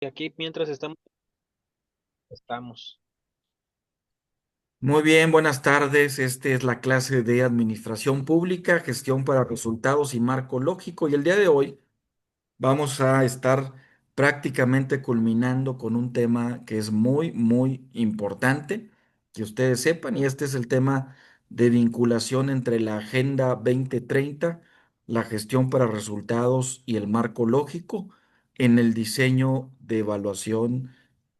Y aquí mientras estamos. Muy bien, buenas tardes. Esta es la clase de Administración Pública, Gestión para Resultados y Marco Lógico. Y el día de hoy vamos a estar prácticamente culminando con un tema que es muy, muy importante que ustedes sepan, y este es el tema de vinculación entre la Agenda 2030, la gestión para resultados y el marco lógico en el diseño de evaluación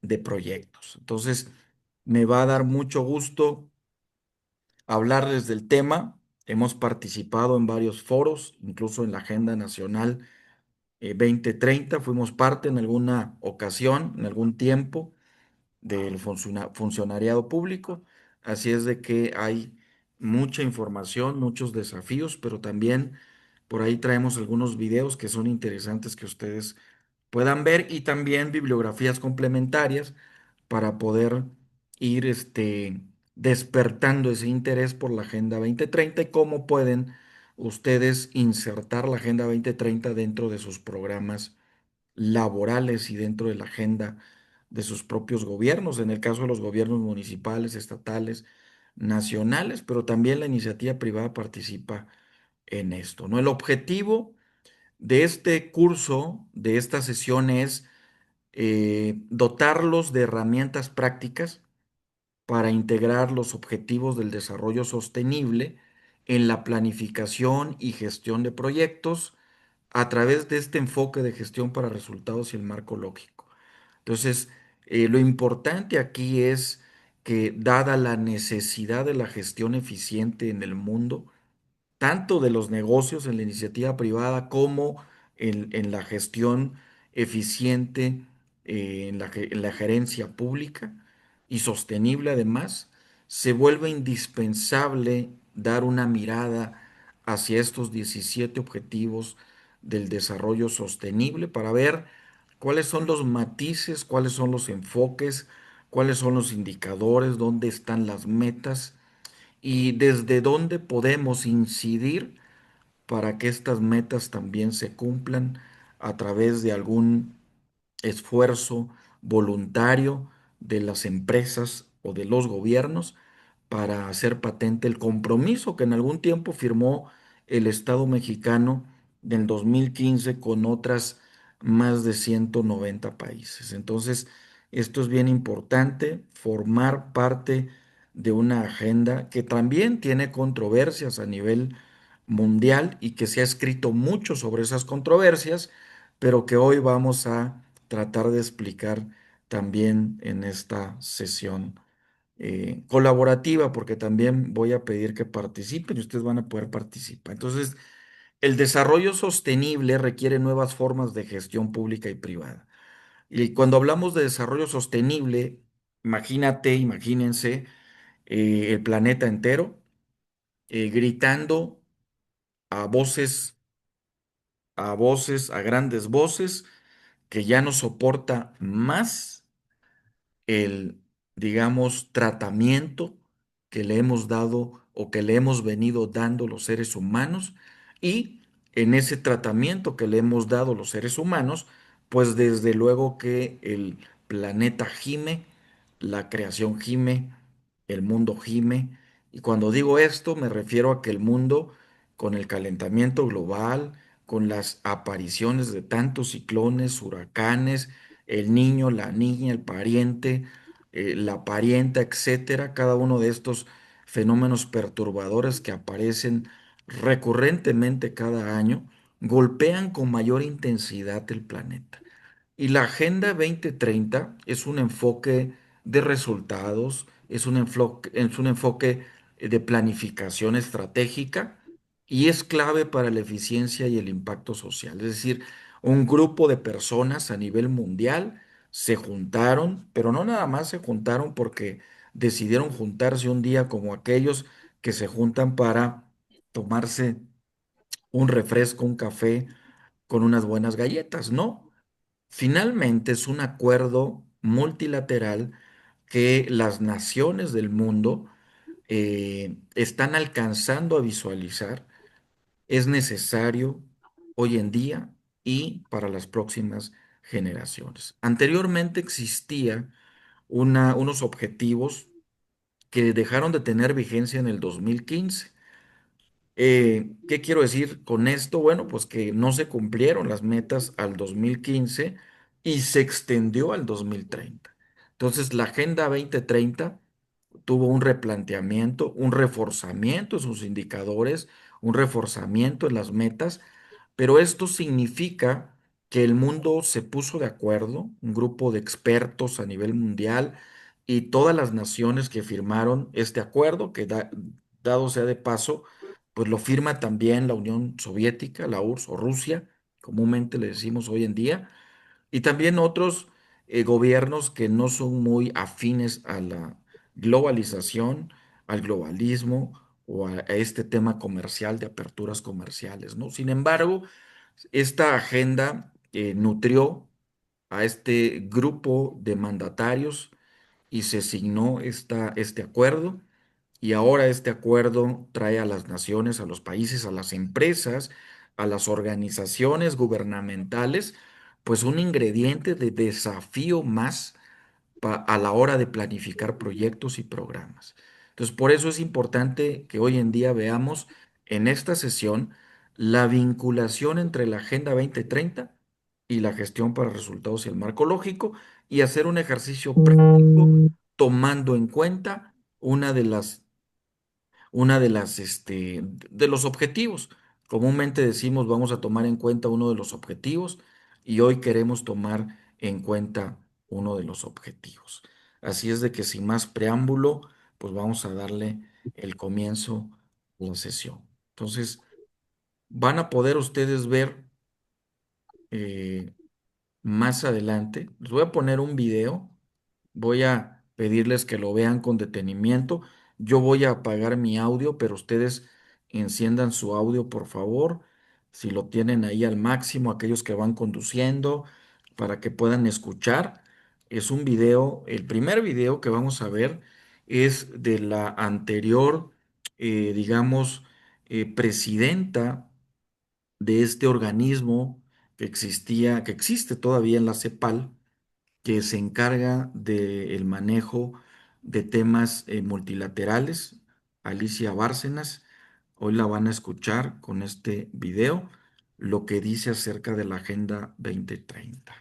de proyectos. Entonces, me va a dar mucho gusto hablarles del tema. Hemos participado en varios foros, incluso en la Agenda Nacional 2030. Fuimos parte en alguna ocasión, en algún tiempo, del funcionariado público. Así es de que hay mucha información, muchos desafíos, pero también por ahí traemos algunos videos que son interesantes que ustedes puedan ver y también bibliografías complementarias para poder ir despertando ese interés por la Agenda 2030 y cómo pueden ustedes insertar la Agenda 2030 dentro de sus programas laborales y dentro de la agenda de sus propios gobiernos, en el caso de los gobiernos municipales, estatales, nacionales, pero también la iniciativa privada participa en esto, ¿no? El objetivo de este curso, de esta sesión es dotarlos de herramientas prácticas para integrar los objetivos del desarrollo sostenible en la planificación y gestión de proyectos a través de este enfoque de gestión para resultados y el marco lógico. Entonces, lo importante aquí es que dada la necesidad de la gestión eficiente en el mundo, tanto de los negocios en la iniciativa privada como en la gestión eficiente, en la gerencia pública y sostenible además, se vuelve indispensable dar una mirada hacia estos 17 objetivos del desarrollo sostenible para ver cuáles son los matices, cuáles son los enfoques, cuáles son los indicadores, dónde están las metas y desde dónde podemos incidir para que estas metas también se cumplan a través de algún esfuerzo voluntario de las empresas o de los gobiernos para hacer patente el compromiso que en algún tiempo firmó el Estado mexicano del 2015 con otras más de 190 países. Entonces, esto es bien importante, formar parte de una agenda que también tiene controversias a nivel mundial y que se ha escrito mucho sobre esas controversias, pero que hoy vamos a tratar de explicar también en esta sesión colaborativa, porque también voy a pedir que participen y ustedes van a poder participar. Entonces, el desarrollo sostenible requiere nuevas formas de gestión pública y privada. Y cuando hablamos de desarrollo sostenible, imagínense el planeta entero gritando a a grandes voces, que ya no soporta más el, digamos, tratamiento que le hemos dado o que le hemos venido dando los seres humanos, y en ese tratamiento que le hemos dado los seres humanos, pues desde luego que el planeta gime, la creación gime, el mundo gime, y cuando digo esto me refiero a que el mundo, con el calentamiento global, con las apariciones de tantos ciclones, huracanes, el niño, la niña, el pariente, la parienta, etcétera, cada uno de estos fenómenos perturbadores que aparecen recurrentemente cada año, golpean con mayor intensidad el planeta. Y la Agenda 2030 es un enfoque de resultados, es un enfoque de planificación estratégica y es clave para la eficiencia y el impacto social. Es decir, un grupo de personas a nivel mundial se juntaron, pero no nada más se juntaron porque decidieron juntarse un día como aquellos que se juntan para tomarse un refresco, un café con unas buenas galletas, no. Finalmente es un acuerdo multilateral que las naciones del mundo están alcanzando a visualizar. Es necesario hoy en día y para las próximas generaciones. Anteriormente existía unos objetivos que dejaron de tener vigencia en el 2015. ¿Qué quiero decir con esto? Bueno, pues que no se cumplieron las metas al 2015 y se extendió al 2030. Entonces, la Agenda 2030 tuvo un replanteamiento, un reforzamiento en sus indicadores, un reforzamiento en las metas, pero esto significa que el mundo se puso de acuerdo, un grupo de expertos a nivel mundial y todas las naciones que firmaron este acuerdo, dado sea de paso, pues lo firma también la Unión Soviética, la URSS o Rusia, comúnmente le decimos hoy en día, y también otros gobiernos que no son muy afines a la globalización, al globalismo o a este tema comercial de aperturas comerciales, ¿no? Sin embargo, esta agenda nutrió a este grupo de mandatarios y se signó este acuerdo. Y ahora este acuerdo trae a las naciones, a los países, a las empresas, a las organizaciones gubernamentales, pues un ingrediente de desafío más a la hora de planificar proyectos y programas. Entonces, por eso es importante que hoy en día veamos en esta sesión la vinculación entre la Agenda 2030 y la gestión para resultados y el marco lógico y hacer un ejercicio práctico tomando en cuenta una de los objetivos. Comúnmente decimos vamos a tomar en cuenta uno de los objetivos y hoy queremos tomar en cuenta uno de los objetivos. Así es de que sin más preámbulo, pues vamos a darle el comienzo a la sesión. Entonces, van a poder ustedes ver eh, más adelante. Les voy a poner un video. Voy a pedirles que lo vean con detenimiento. Yo voy a apagar mi audio, pero ustedes enciendan su audio, por favor. Si lo tienen ahí al máximo, aquellos que van conduciendo, para que puedan escuchar. Es un video, el primer video que vamos a ver es de la anterior, digamos, presidenta de este organismo que existía, que existe todavía en la CEPAL, que se encarga del manejo de temas multilaterales, Alicia Bárcenas. Hoy la van a escuchar con este video, lo que dice acerca de la Agenda 2030.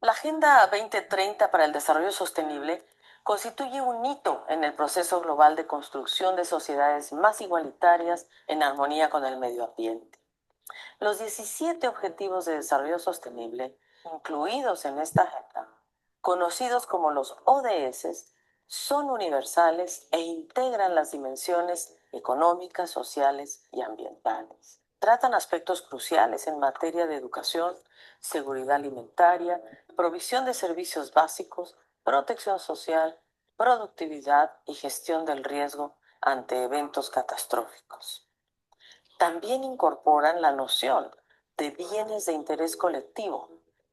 La Agenda 2030 para el Desarrollo Sostenible constituye un hito en el proceso global de construcción de sociedades más igualitarias en armonía con el medio ambiente. Los 17 Objetivos de Desarrollo Sostenible, incluidos en esta agenda, conocidos como los ODS, son universales e integran las dimensiones económicas, sociales y ambientales. Tratan aspectos cruciales en materia de educación, seguridad alimentaria, provisión de servicios básicos, protección social, productividad y gestión del riesgo ante eventos catastróficos. También incorporan la noción de bienes de interés colectivo,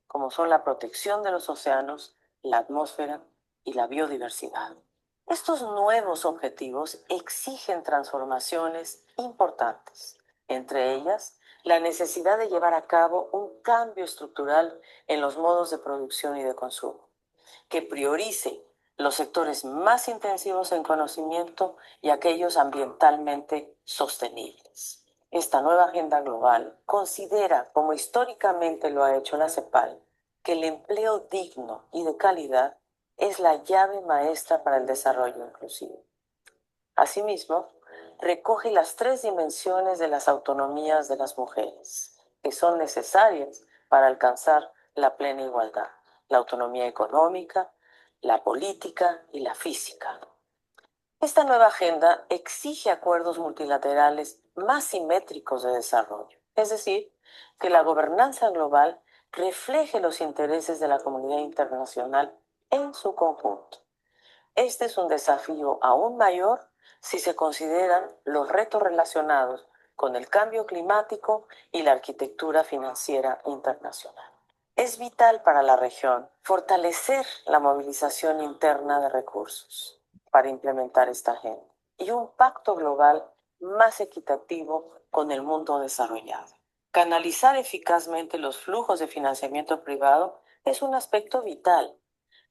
como son la protección de los océanos, la atmósfera y la biodiversidad. Estos nuevos objetivos exigen transformaciones importantes, entre ellas la necesidad de llevar a cabo un cambio estructural en los modos de producción y de consumo, que priorice los sectores más intensivos en conocimiento y aquellos ambientalmente sostenibles. Esta nueva agenda global considera, como históricamente lo ha hecho la CEPAL, que el empleo digno y de calidad es la llave maestra para el desarrollo inclusivo. Asimismo, recoge las 3 dimensiones de las autonomías de las mujeres, que son necesarias para alcanzar la plena igualdad: la autonomía económica, la política y la física. Esta nueva agenda exige acuerdos multilaterales más simétricos de desarrollo, es decir, que la gobernanza global refleje los intereses de la comunidad internacional en su conjunto. Este es un desafío aún mayor si se consideran los retos relacionados con el cambio climático y la arquitectura financiera internacional. Es vital para la región fortalecer la movilización interna de recursos para implementar esta agenda. y un pacto global más equitativo con el mundo desarrollado. Canalizar eficazmente los flujos de financiamiento privado es un aspecto vital,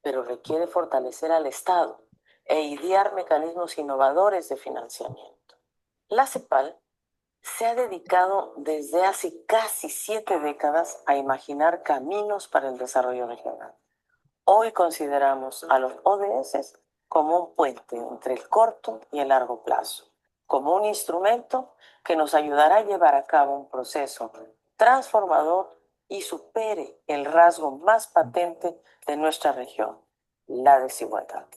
pero requiere fortalecer al Estado e idear mecanismos innovadores de financiamiento. La CEPAL se ha dedicado desde hace casi 7 décadas a imaginar caminos para el desarrollo regional. Hoy consideramos a los ODS como un puente entre el corto y el largo plazo, como un instrumento que nos ayudará a llevar a cabo un proceso transformador y supere el rasgo más patente de nuestra región, la desigualdad.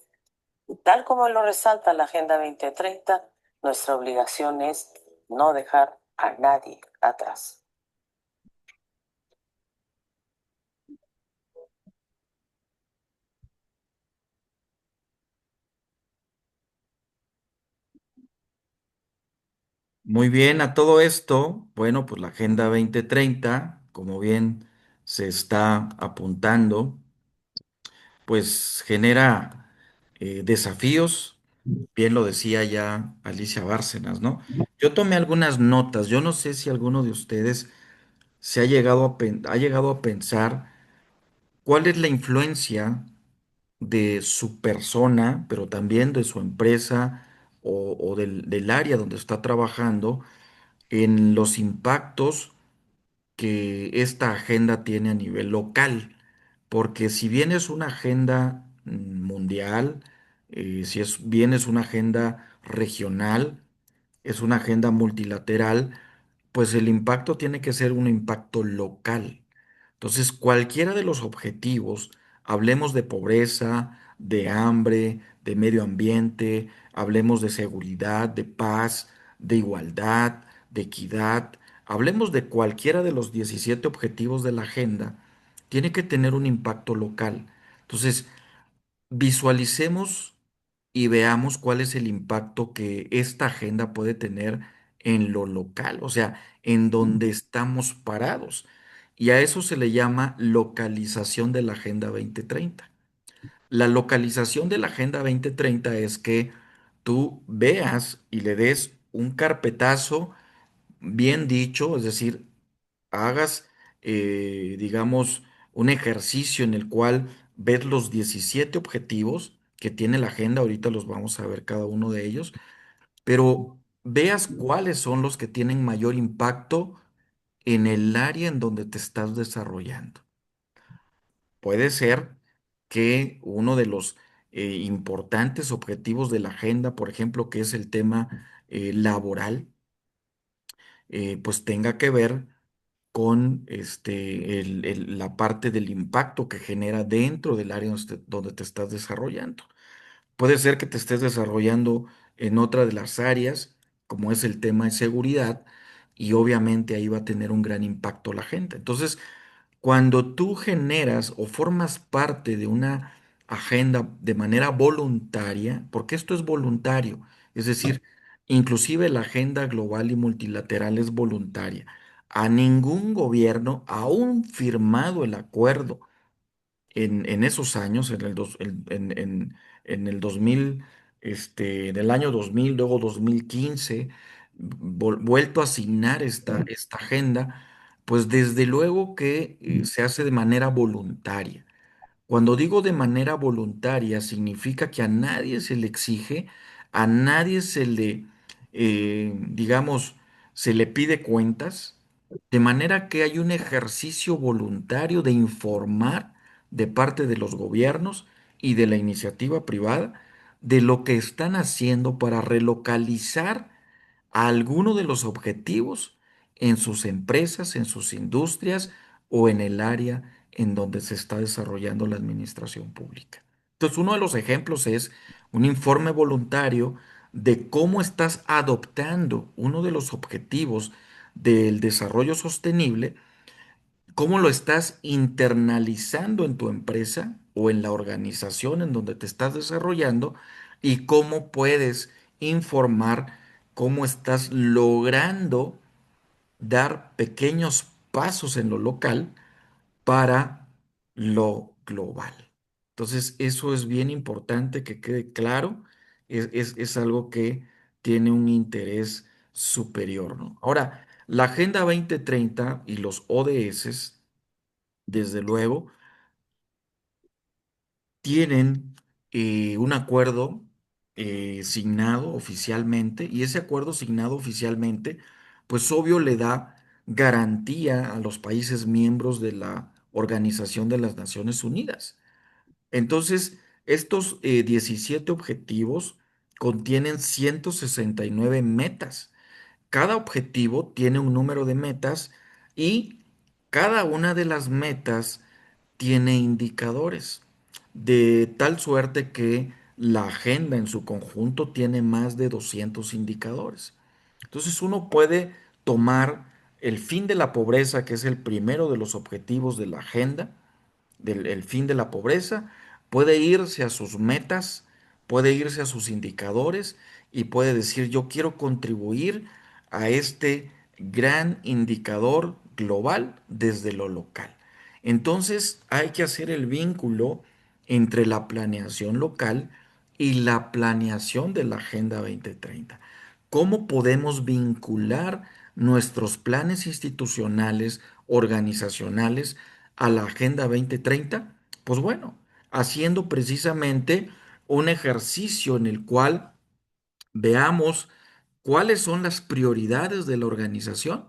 Y tal como lo resalta la Agenda 2030, nuestra obligación es no dejar a nadie atrás. Muy bien, a todo esto, bueno, pues la Agenda 2030, como bien se está apuntando, pues genera desafíos, bien lo decía ya Alicia Bárcenas, ¿no? Yo tomé algunas notas, yo no sé si alguno de ustedes se ha llegado a pensar cuál es la influencia de su persona, pero también de su empresa o del área donde está trabajando en los impactos que esta agenda tiene a nivel local. Porque si bien es una agenda mundial, si es bien es una agenda regional, es una agenda multilateral, pues el impacto tiene que ser un impacto local. Entonces, cualquiera de los objetivos, hablemos de pobreza, de hambre, de medio ambiente, hablemos de seguridad, de paz, de igualdad, de equidad, hablemos de cualquiera de los 17 objetivos de la agenda, tiene que tener un impacto local. Entonces, visualicemos y veamos cuál es el impacto que esta agenda puede tener en lo local, o sea, en donde estamos parados. Y a eso se le llama localización de la Agenda 2030. La localización de la Agenda 2030 es que tú veas y le des un carpetazo bien dicho, es decir, hagas, digamos, un ejercicio en el cual ves los 17 objetivos que tiene la agenda, ahorita los vamos a ver cada uno de ellos, pero veas cuáles son los que tienen mayor impacto en el área en donde te estás desarrollando. Puede ser que uno de los importantes objetivos de la agenda, por ejemplo, que es el tema laboral, pues tenga que ver con la parte del impacto que genera dentro del área donde te estás desarrollando. Puede ser que te estés desarrollando en otra de las áreas, como es el tema de seguridad, y obviamente ahí va a tener un gran impacto la gente. Entonces, cuando tú generas o formas parte de una agenda de manera voluntaria, porque esto es voluntario, es decir, inclusive la agenda global y multilateral es voluntaria. A ningún gobierno, aún firmado el acuerdo en esos años, en el 2000, en el año 2000, luego 2015, vuelto a asignar esta agenda, pues desde luego que se hace de manera voluntaria. Cuando digo de manera voluntaria, significa que a nadie se le exige, a nadie se le, digamos, se le pide cuentas, de manera que hay un ejercicio voluntario de informar de parte de los gobiernos y de la iniciativa privada de lo que están haciendo para relocalizar a alguno de los objetivos en sus empresas, en sus industrias o en el área en donde se está desarrollando la administración pública. Entonces, uno de los ejemplos es un informe voluntario de cómo estás adoptando uno de los objetivos del desarrollo sostenible, cómo lo estás internalizando en tu empresa o en la organización en donde te estás desarrollando y cómo puedes informar cómo estás logrando dar pequeños pasos en lo local para lo global. Entonces, eso es bien importante que quede claro. Es algo que tiene un interés superior, ¿no? Ahora, la Agenda 2030 y los ODS, desde luego, tienen un acuerdo signado oficialmente y ese acuerdo signado oficialmente, pues obvio le da garantía a los países miembros de la Organización de las Naciones Unidas. Entonces, estos 17 objetivos contienen 169 metas. Cada objetivo tiene un número de metas y cada una de las metas tiene indicadores, de tal suerte que la agenda en su conjunto tiene más de 200 indicadores. Entonces uno puede tomar el fin de la pobreza, que es el primero de los objetivos de la agenda, del el fin de la pobreza, puede irse a sus metas, puede irse a sus indicadores y puede decir, yo quiero contribuir a este gran indicador global desde lo local. Entonces hay que hacer el vínculo entre la planeación local y la planeación de la Agenda 2030. ¿Cómo podemos vincular nuestros planes institucionales, organizacionales a la Agenda 2030? Pues bueno, haciendo precisamente un ejercicio en el cual veamos cuáles son las prioridades de la organización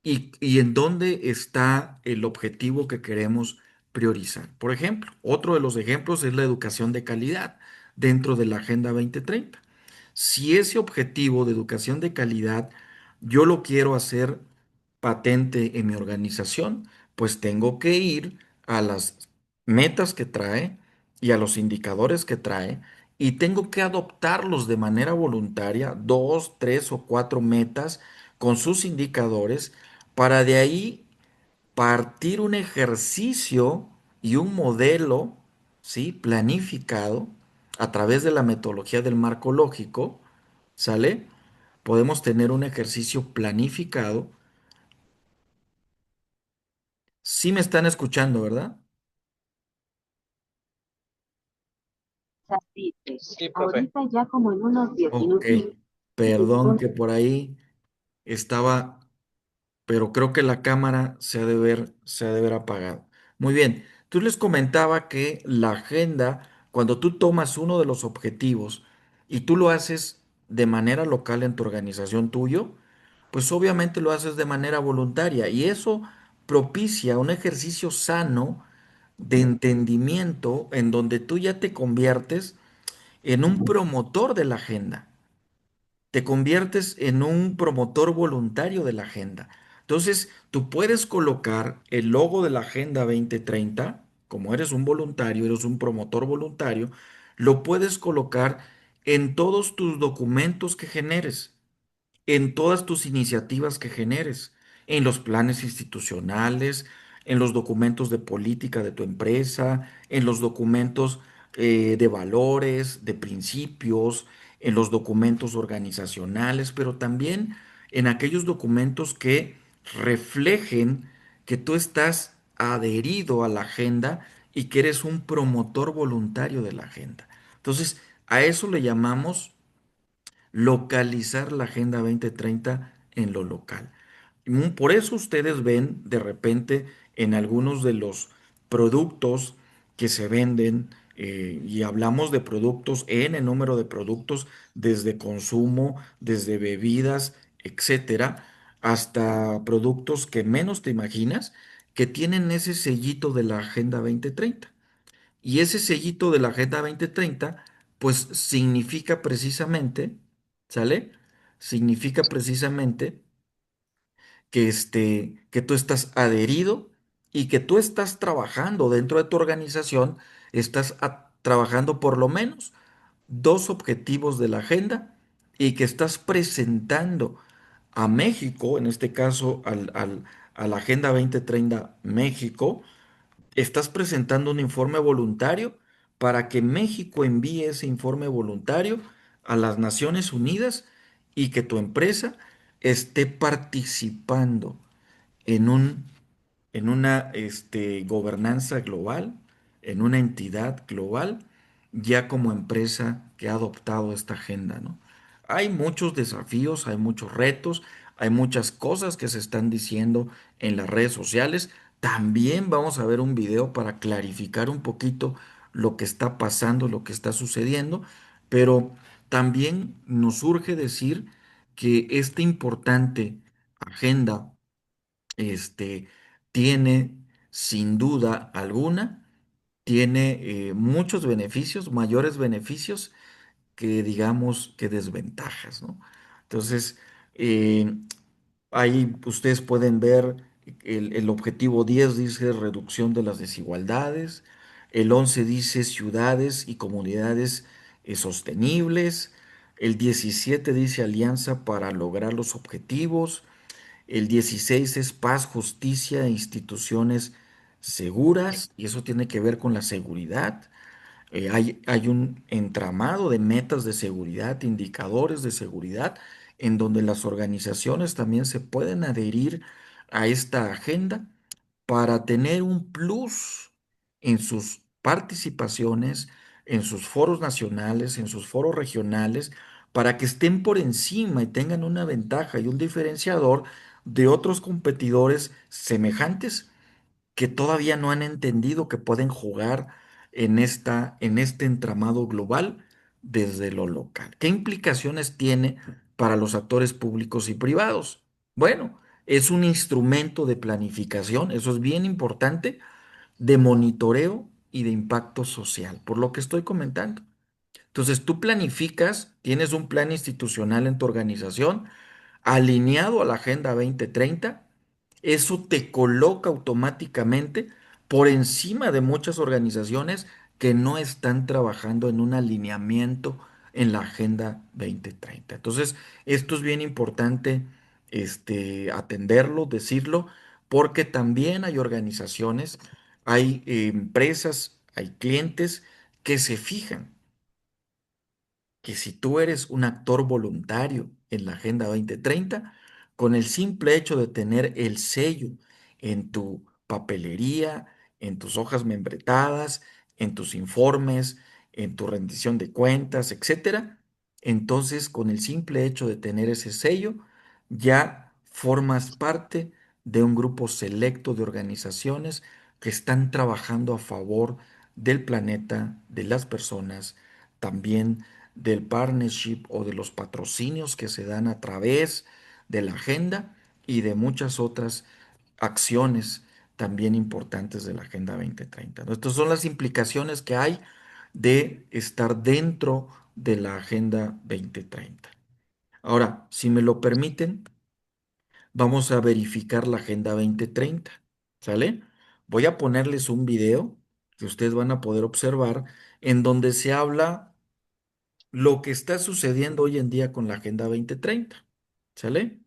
y en dónde está el objetivo que queremos priorizar. Por ejemplo, otro de los ejemplos es la educación de calidad dentro de la Agenda 2030. Si ese objetivo de educación de calidad yo lo quiero hacer patente en mi organización, pues tengo que ir a las metas que trae y a los indicadores que trae y tengo que adoptarlos de manera voluntaria, dos, tres o cuatro metas con sus indicadores para de ahí partir un ejercicio y un modelo, ¿sí? Planificado a través de la metodología del marco lógico, ¿sale? Podemos tener un ejercicio planificado. Sí me están escuchando, ¿verdad? Sí, profe. Ahorita ya como en unos 10 Ok, minutos. perdón que por ahí estaba, pero creo que la cámara se ha de ver apagado. Muy bien, tú les comentaba que la agenda, cuando tú tomas uno de los objetivos y tú lo haces de manera local en tu organización tuyo, pues obviamente lo haces de manera voluntaria y eso propicia un ejercicio sano de entendimiento en donde tú ya te conviertes en un promotor de la agenda, te conviertes en un promotor voluntario de la agenda. Entonces, tú puedes colocar el logo de la Agenda 2030, como eres un voluntario, eres un promotor voluntario, lo puedes colocar en todos tus documentos que generes, en todas tus iniciativas que generes, en los planes institucionales, en los documentos de política de tu empresa, en los documentos de valores, de principios, en los documentos organizacionales, pero también en aquellos documentos que reflejen que tú estás adherido a la agenda y que eres un promotor voluntario de la agenda. Entonces, a eso le llamamos localizar la Agenda 2030 en lo local. Por eso ustedes ven de repente en algunos de los productos que se venden, y hablamos de productos, en el número de productos, desde consumo, desde bebidas, etcétera, hasta productos que menos te imaginas, que tienen ese sellito de la Agenda 2030. Y ese sellito de la Agenda 2030, pues significa precisamente, ¿sale? Significa precisamente que tú estás adherido y que tú estás trabajando dentro de tu organización, estás trabajando por lo menos dos objetivos de la agenda y que estás presentando a México, en este caso a la Agenda 2030 México, estás presentando un informe voluntario para que México envíe ese informe voluntario a las Naciones Unidas y que tu empresa esté participando en en una gobernanza global, en una entidad global, ya como empresa que ha adoptado esta agenda, ¿no? Hay muchos desafíos, hay muchos retos, hay muchas cosas que se están diciendo en las redes sociales. También vamos a ver un video para clarificar un poquito lo que está pasando, lo que está sucediendo, pero también nos urge decir que esta importante agenda, este, tiene sin duda alguna, tiene muchos beneficios, mayores beneficios que digamos que desventajas, ¿no? Entonces, eh, ahí ustedes pueden ver el objetivo 10 dice reducción de las desigualdades, el 11 dice ciudades y comunidades sostenibles, el 17 dice alianza para lograr los objetivos, el 16 es paz, justicia e instituciones seguras, y eso tiene que ver con la seguridad. Hay un entramado de metas de seguridad, indicadores de seguridad, en donde las organizaciones también se pueden adherir a esta agenda para tener un plus en sus participaciones, en sus foros nacionales, en sus foros regionales, para que estén por encima y tengan una ventaja y un diferenciador de otros competidores semejantes que todavía no han entendido que pueden jugar en este entramado global desde lo local. ¿Qué implicaciones tiene para los actores públicos y privados? Bueno, es un instrumento de planificación, eso es bien importante, de monitoreo y de impacto social, por lo que estoy comentando. Entonces, tú planificas, tienes un plan institucional en tu organización alineado a la Agenda 2030, eso te coloca automáticamente por encima de muchas organizaciones que no están trabajando en un alineamiento en la Agenda 2030. Entonces, esto es bien importante atenderlo, decirlo, porque también hay organizaciones, hay empresas, hay clientes que se fijan que si tú eres un actor voluntario en la Agenda 2030, con el simple hecho de tener el sello en tu papelería, en tus hojas membretadas, en tus informes, en tu rendición de cuentas, etcétera, entonces con el simple hecho de tener ese sello, ya formas parte de un grupo selecto de organizaciones que están trabajando a favor del planeta, de las personas, también del partnership o de los patrocinios que se dan a través de la agenda y de muchas otras acciones también importantes de la Agenda 2030, ¿no? Estas son las implicaciones que hay de estar dentro de la Agenda 2030. Ahora, si me lo permiten, vamos a verificar la Agenda 2030, ¿sale? Voy a ponerles un video que ustedes van a poder observar en donde se habla lo que está sucediendo hoy en día con la Agenda 2030. ¿Sale?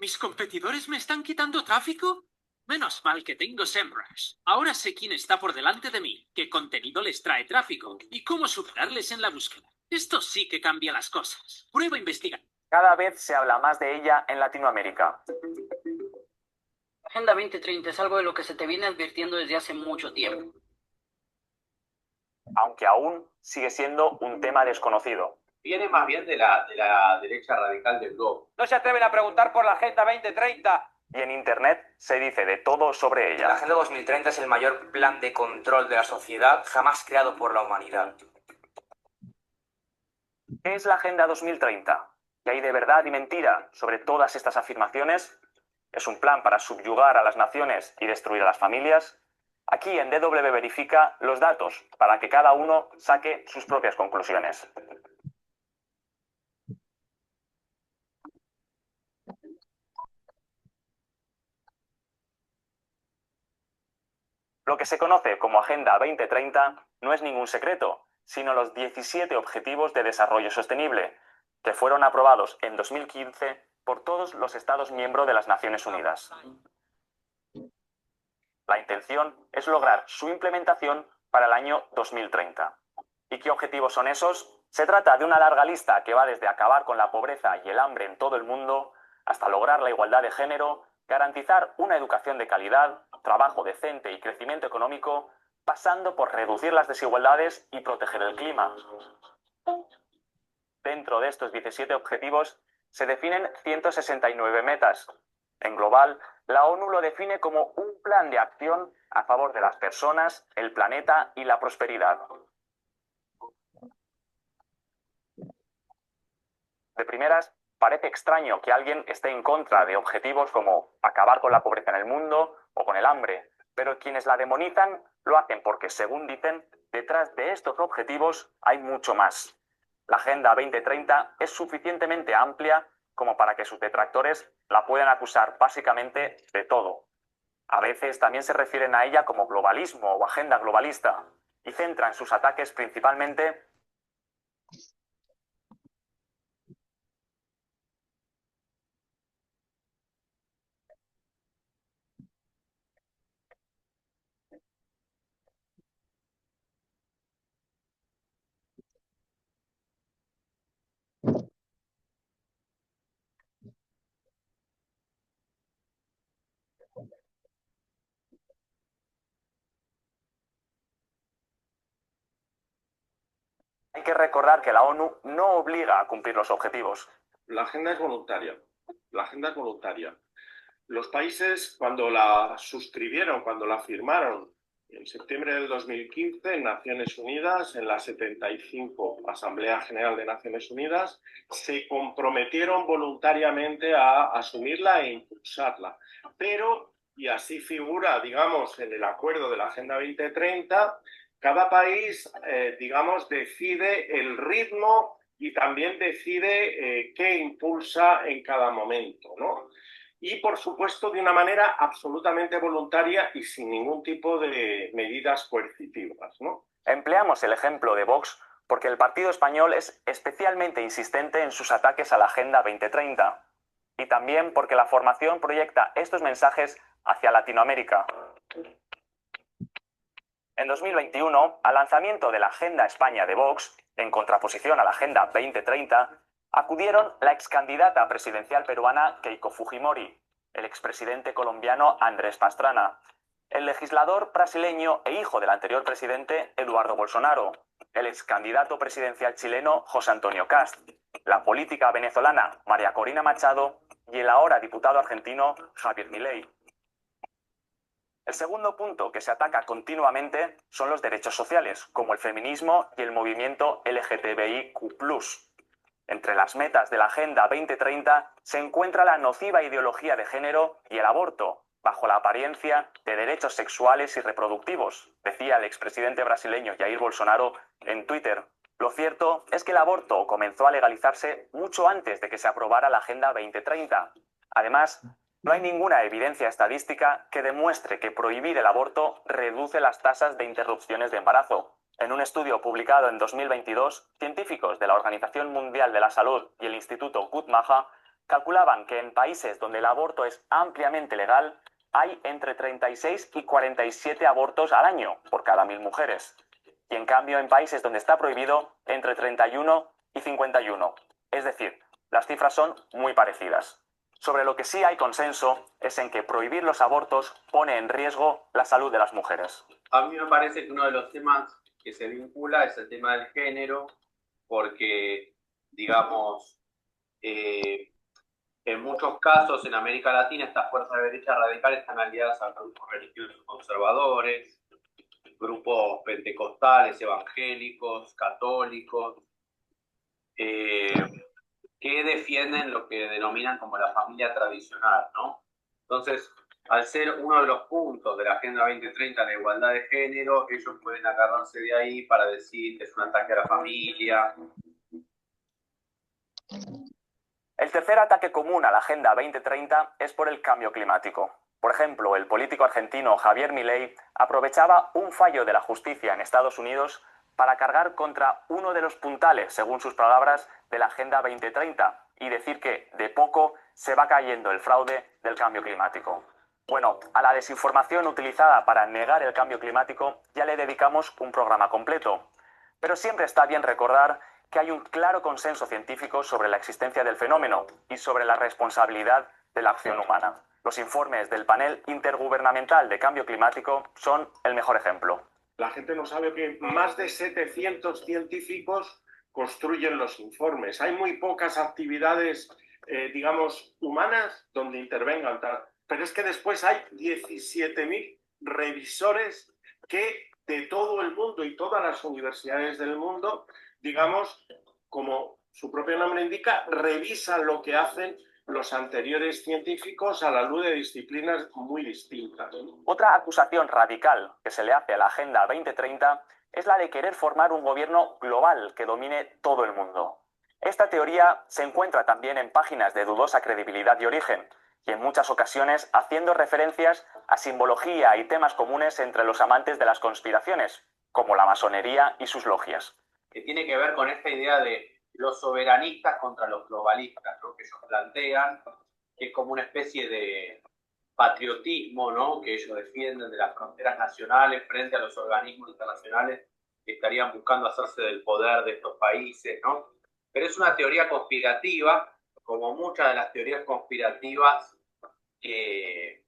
¿Mis competidores me están quitando tráfico? Menos mal que tengo SEMrush. Ahora sé quién está por delante de mí, qué contenido les trae tráfico y cómo superarles en la búsqueda. Esto sí que cambia las cosas. Prueba a investigar. Cada vez se habla más de ella en Latinoamérica. Agenda 2030 es algo de lo que se te viene advirtiendo desde hace mucho tiempo. Aunque aún sigue siendo un tema desconocido. Viene más bien de la derecha radical del globo. No se atreven a preguntar por la Agenda 2030. Y en Internet se dice de todo sobre ella. La Agenda 2030 es el mayor plan de control de la sociedad jamás creado por la humanidad. ¿Qué es la Agenda 2030? ¿Qué hay de verdad y mentira sobre todas estas afirmaciones? ¿Es un plan para subyugar a las naciones y destruir a las familias? Aquí en DW Verifica los datos para que cada uno saque sus propias conclusiones. Lo que se conoce como Agenda 2030 no es ningún secreto, sino los 17 Objetivos de Desarrollo Sostenible, que fueron aprobados en 2015 por todos los Estados miembros de las Naciones Unidas. La intención es lograr su implementación para el año 2030. ¿Y qué objetivos son esos? Se trata de una larga lista que va desde acabar con la pobreza y el hambre en todo el mundo hasta lograr la igualdad de género, garantizar una educación de calidad, trabajo decente y crecimiento económico, pasando por reducir las desigualdades y proteger el clima. Dentro de estos 17 objetivos se definen 169 metas. En global, la ONU lo define como un plan de acción a favor de las personas, el planeta y la prosperidad. De primeras, parece extraño que alguien esté en contra de objetivos como acabar con la pobreza en el mundo o con el hambre, pero quienes la demonizan lo hacen porque, según dicen, detrás de estos objetivos hay mucho más. La Agenda 2030 es suficientemente amplia como para que sus detractores la puedan acusar básicamente de todo. A veces también se refieren a ella como globalismo o agenda globalista y centran sus ataques principalmente Hay que recordar que la ONU no obliga a cumplir los objetivos. La agenda es voluntaria. La agenda es voluntaria. Los países, cuando la suscribieron, cuando la firmaron en septiembre del 2015 en Naciones Unidas, en la 75 Asamblea General de Naciones Unidas, se comprometieron voluntariamente a asumirla e impulsarla. Pero, y así figura, digamos, en el acuerdo de la Agenda 2030, cada país, digamos, decide el ritmo y también decide qué impulsa en cada momento, ¿no? Y, por supuesto, de una manera absolutamente voluntaria y sin ningún tipo de medidas coercitivas, ¿no? Empleamos el ejemplo de Vox porque el partido español es especialmente insistente en sus ataques a la Agenda 2030 y también porque la formación proyecta estos mensajes hacia Latinoamérica. En 2021, al lanzamiento de la Agenda España de Vox, en contraposición a la Agenda 2030, acudieron la excandidata presidencial peruana Keiko Fujimori, el expresidente colombiano Andrés Pastrana, el legislador brasileño e hijo del anterior presidente Eduardo Bolsonaro, el excandidato presidencial chileno José Antonio Kast, la política venezolana María Corina Machado y el ahora diputado argentino Javier Milei. El segundo punto que se ataca continuamente son los derechos sociales, como el feminismo y el movimiento LGTBIQ+. Entre las metas de la Agenda 2030 se encuentra la nociva ideología de género y el aborto, bajo la apariencia de derechos sexuales y reproductivos, decía el expresidente brasileño Jair Bolsonaro en Twitter. Lo cierto es que el aborto comenzó a legalizarse mucho antes de que se aprobara la Agenda 2030. Además, no hay ninguna evidencia estadística que demuestre que prohibir el aborto reduce las tasas de interrupciones de embarazo. En un estudio publicado en 2022, científicos de la Organización Mundial de la Salud y el Instituto Guttmacher calculaban que en países donde el aborto es ampliamente legal, hay entre 36 y 47 abortos al año por cada 1000 mujeres. Y en cambio, en países donde está prohibido, entre 31 y 51. Es decir, las cifras son muy parecidas. Sobre lo que sí hay consenso es en que prohibir los abortos pone en riesgo la salud de las mujeres. A mí me parece que uno de los temas que se vincula es el tema del género, porque, digamos, en muchos casos en América Latina estas fuerzas de derecha radical están aliadas a grupos religiosos conservadores, grupos pentecostales, evangélicos, católicos, que defienden lo que denominan como la familia tradicional, ¿no? Entonces, al ser uno de los puntos de la Agenda 2030 la igualdad de género, ellos pueden agarrarse de ahí para decir que es un ataque a la familia. El tercer ataque común a la Agenda 2030 es por el cambio climático. Por ejemplo, el político argentino Javier Milei aprovechaba un fallo de la justicia en Estados Unidos para cargar contra uno de los puntales, según sus palabras, de la Agenda 2030 y decir que, de poco, se va cayendo el fraude del cambio climático. Bueno, a la desinformación utilizada para negar el cambio climático ya le dedicamos un programa completo. Pero siempre está bien recordar que hay un claro consenso científico sobre la existencia del fenómeno y sobre la responsabilidad de la acción humana. Los informes del Panel Intergubernamental de Cambio Climático son el mejor ejemplo. La gente no sabe que más de 700 científicos construyen los informes. Hay muy pocas actividades, digamos, humanas donde intervengan tal. Pero es que después hay 17.000 revisores que de todo el mundo y todas las universidades del mundo, digamos, como su propio nombre indica, revisan lo que hacen los anteriores científicos a la luz de disciplinas muy distintas. Otra acusación radical que se le hace a la Agenda 2030 es la de querer formar un gobierno global que domine todo el mundo. Esta teoría se encuentra también en páginas de dudosa credibilidad y origen, y en muchas ocasiones haciendo referencias a simbología y temas comunes entre los amantes de las conspiraciones, como la masonería y sus logias. Que tiene que ver con esta idea de los soberanistas contra los globalistas, ¿no? Que ellos plantean, que es como una especie de patriotismo, ¿no? Que ellos defienden de las fronteras nacionales frente a los organismos internacionales que estarían buscando hacerse del poder de estos países, ¿no? Pero es una teoría conspirativa, como muchas de las teorías conspirativas que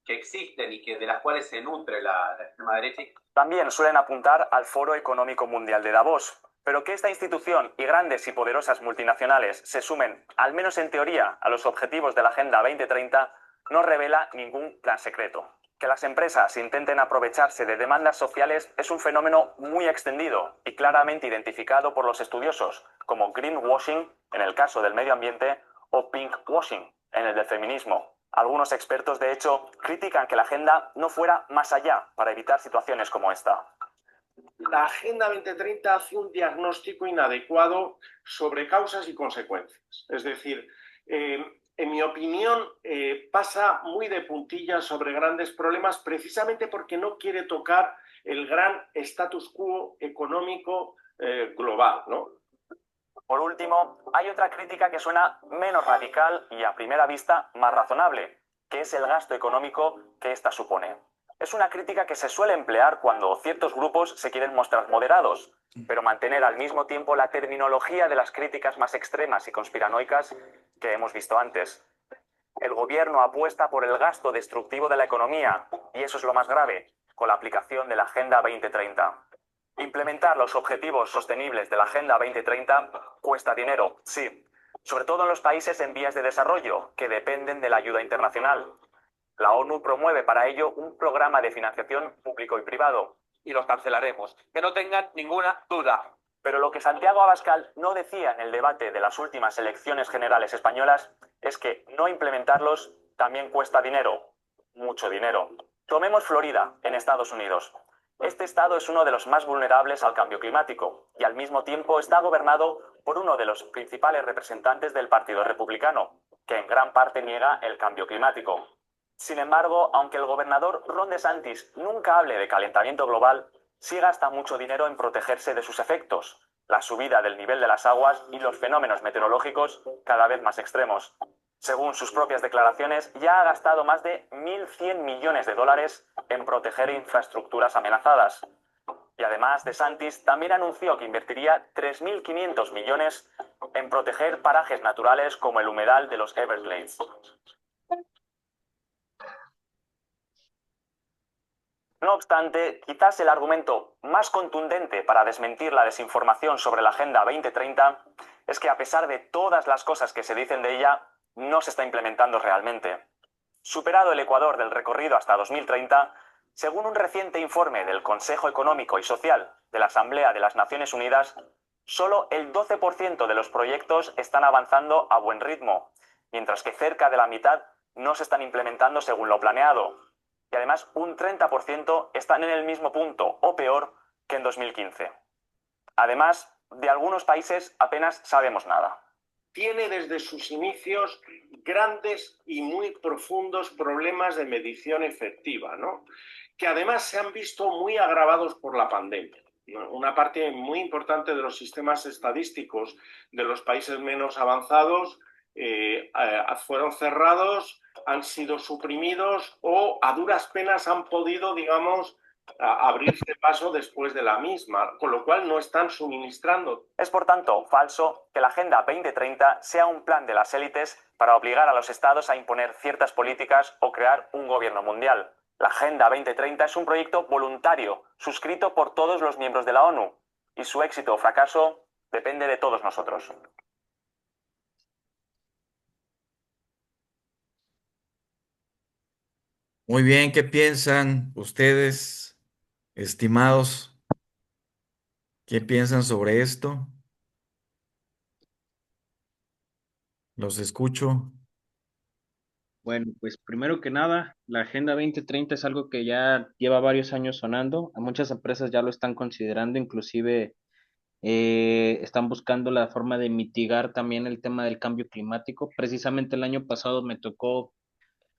existen y que de las cuales se nutre la extrema derecha. También suelen apuntar al Foro Económico Mundial de Davos, pero que esta institución y grandes y poderosas multinacionales se sumen, al menos en teoría, a los objetivos de la Agenda 2030 no revela ningún plan secreto. Que las empresas intenten aprovecharse de demandas sociales es un fenómeno muy extendido y claramente identificado por los estudiosos, como greenwashing en el caso del medio ambiente o pinkwashing en el del feminismo. Algunos expertos, de hecho, critican que la agenda no fuera más allá para evitar situaciones como esta. La Agenda 2030 hace un diagnóstico inadecuado sobre causas y consecuencias. Es decir, en mi opinión, pasa muy de puntillas sobre grandes problemas precisamente porque no quiere tocar el gran status quo económico global, ¿no? Por último, hay otra crítica que suena menos radical y a primera vista más razonable, que es el gasto económico que ésta supone. Es una crítica que se suele emplear cuando ciertos grupos se quieren mostrar moderados, pero mantener al mismo tiempo la terminología de las críticas más extremas y conspiranoicas que hemos visto antes. El gobierno apuesta por el gasto destructivo de la economía, y eso es lo más grave, con la aplicación de la Agenda 2030. Implementar los objetivos sostenibles de la Agenda 2030 cuesta dinero, sí, sobre todo en los países en vías de desarrollo, que dependen de la ayuda internacional. La ONU promueve para ello un programa de financiación público y privado. Y los cancelaremos, que no tengan ninguna duda. Pero lo que Santiago Abascal no decía en el debate de las últimas elecciones generales españolas es que no implementarlos también cuesta dinero, mucho dinero. Tomemos Florida, en Estados Unidos. Este estado es uno de los más vulnerables al cambio climático y al mismo tiempo está gobernado por uno de los principales representantes del Partido Republicano, que en gran parte niega el cambio climático. Sin embargo, aunque el gobernador Ron DeSantis nunca hable de calentamiento global, sí gasta mucho dinero en protegerse de sus efectos, la subida del nivel de las aguas y los fenómenos meteorológicos cada vez más extremos. Según sus propias declaraciones, ya ha gastado más de 1.100 millones de dólares en proteger infraestructuras amenazadas. Y además, DeSantis también anunció que invertiría 3.500 millones en proteger parajes naturales como el humedal de los Everglades. No obstante, quizás el argumento más contundente para desmentir la desinformación sobre la Agenda 2030 es que a pesar de todas las cosas que se dicen de ella, no se está implementando realmente. Superado el ecuador del recorrido hasta 2030, según un reciente informe del Consejo Económico y Social de la Asamblea de las Naciones Unidas, solo el 12% de los proyectos están avanzando a buen ritmo, mientras que cerca de la mitad no se están implementando según lo planeado. Y además un 30% están en el mismo punto o peor que en 2015. Además, de algunos países apenas sabemos nada. Tiene desde sus inicios grandes y muy profundos problemas de medición efectiva, ¿no? Que además se han visto muy agravados por la pandemia. Una parte muy importante de los sistemas estadísticos de los países menos avanzados fueron cerrados, han sido suprimidos o a duras penas han podido, digamos, abrirse paso después de la misma, con lo cual no están suministrando. Es por tanto falso que la Agenda 2030 sea un plan de las élites para obligar a los estados a imponer ciertas políticas o crear un gobierno mundial. La Agenda 2030 es un proyecto voluntario, suscrito por todos los miembros de la ONU, y su éxito o fracaso Depende de todos nosotros. Muy bien, ¿qué piensan ustedes, estimados? ¿Qué piensan sobre esto? Los escucho. Bueno, pues primero que nada, la Agenda 2030 es algo que ya lleva varios años sonando. A muchas empresas ya lo están considerando, inclusive están buscando la forma de mitigar también el tema del cambio climático. Precisamente el año pasado me tocó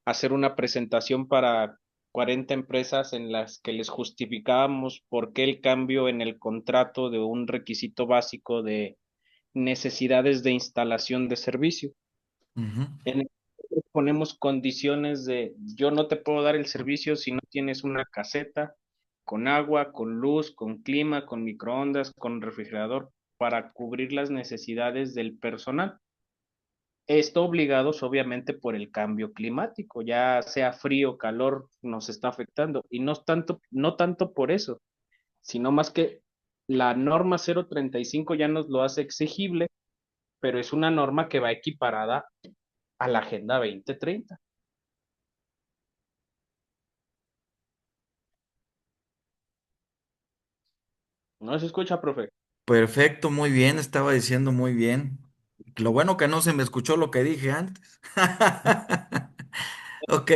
hacer una presentación para 40 empresas en las que les justificábamos por qué el cambio en el contrato de un requisito básico de necesidades de instalación de servicio. Ujú. En el que ponemos condiciones de yo no te puedo dar el servicio si no tienes una caseta con agua, con luz, con clima, con microondas, con refrigerador para cubrir las necesidades del personal. Esto obligados obviamente por el cambio climático, ya sea frío, calor, nos está afectando. Y no tanto por eso, sino más que la norma 035 ya nos lo hace exigible, pero es una norma que va equiparada a la Agenda 2030. ¿No se escucha, profe? Perfecto, muy bien, estaba diciendo muy bien. Lo bueno que no se me escuchó lo que dije antes. Ok,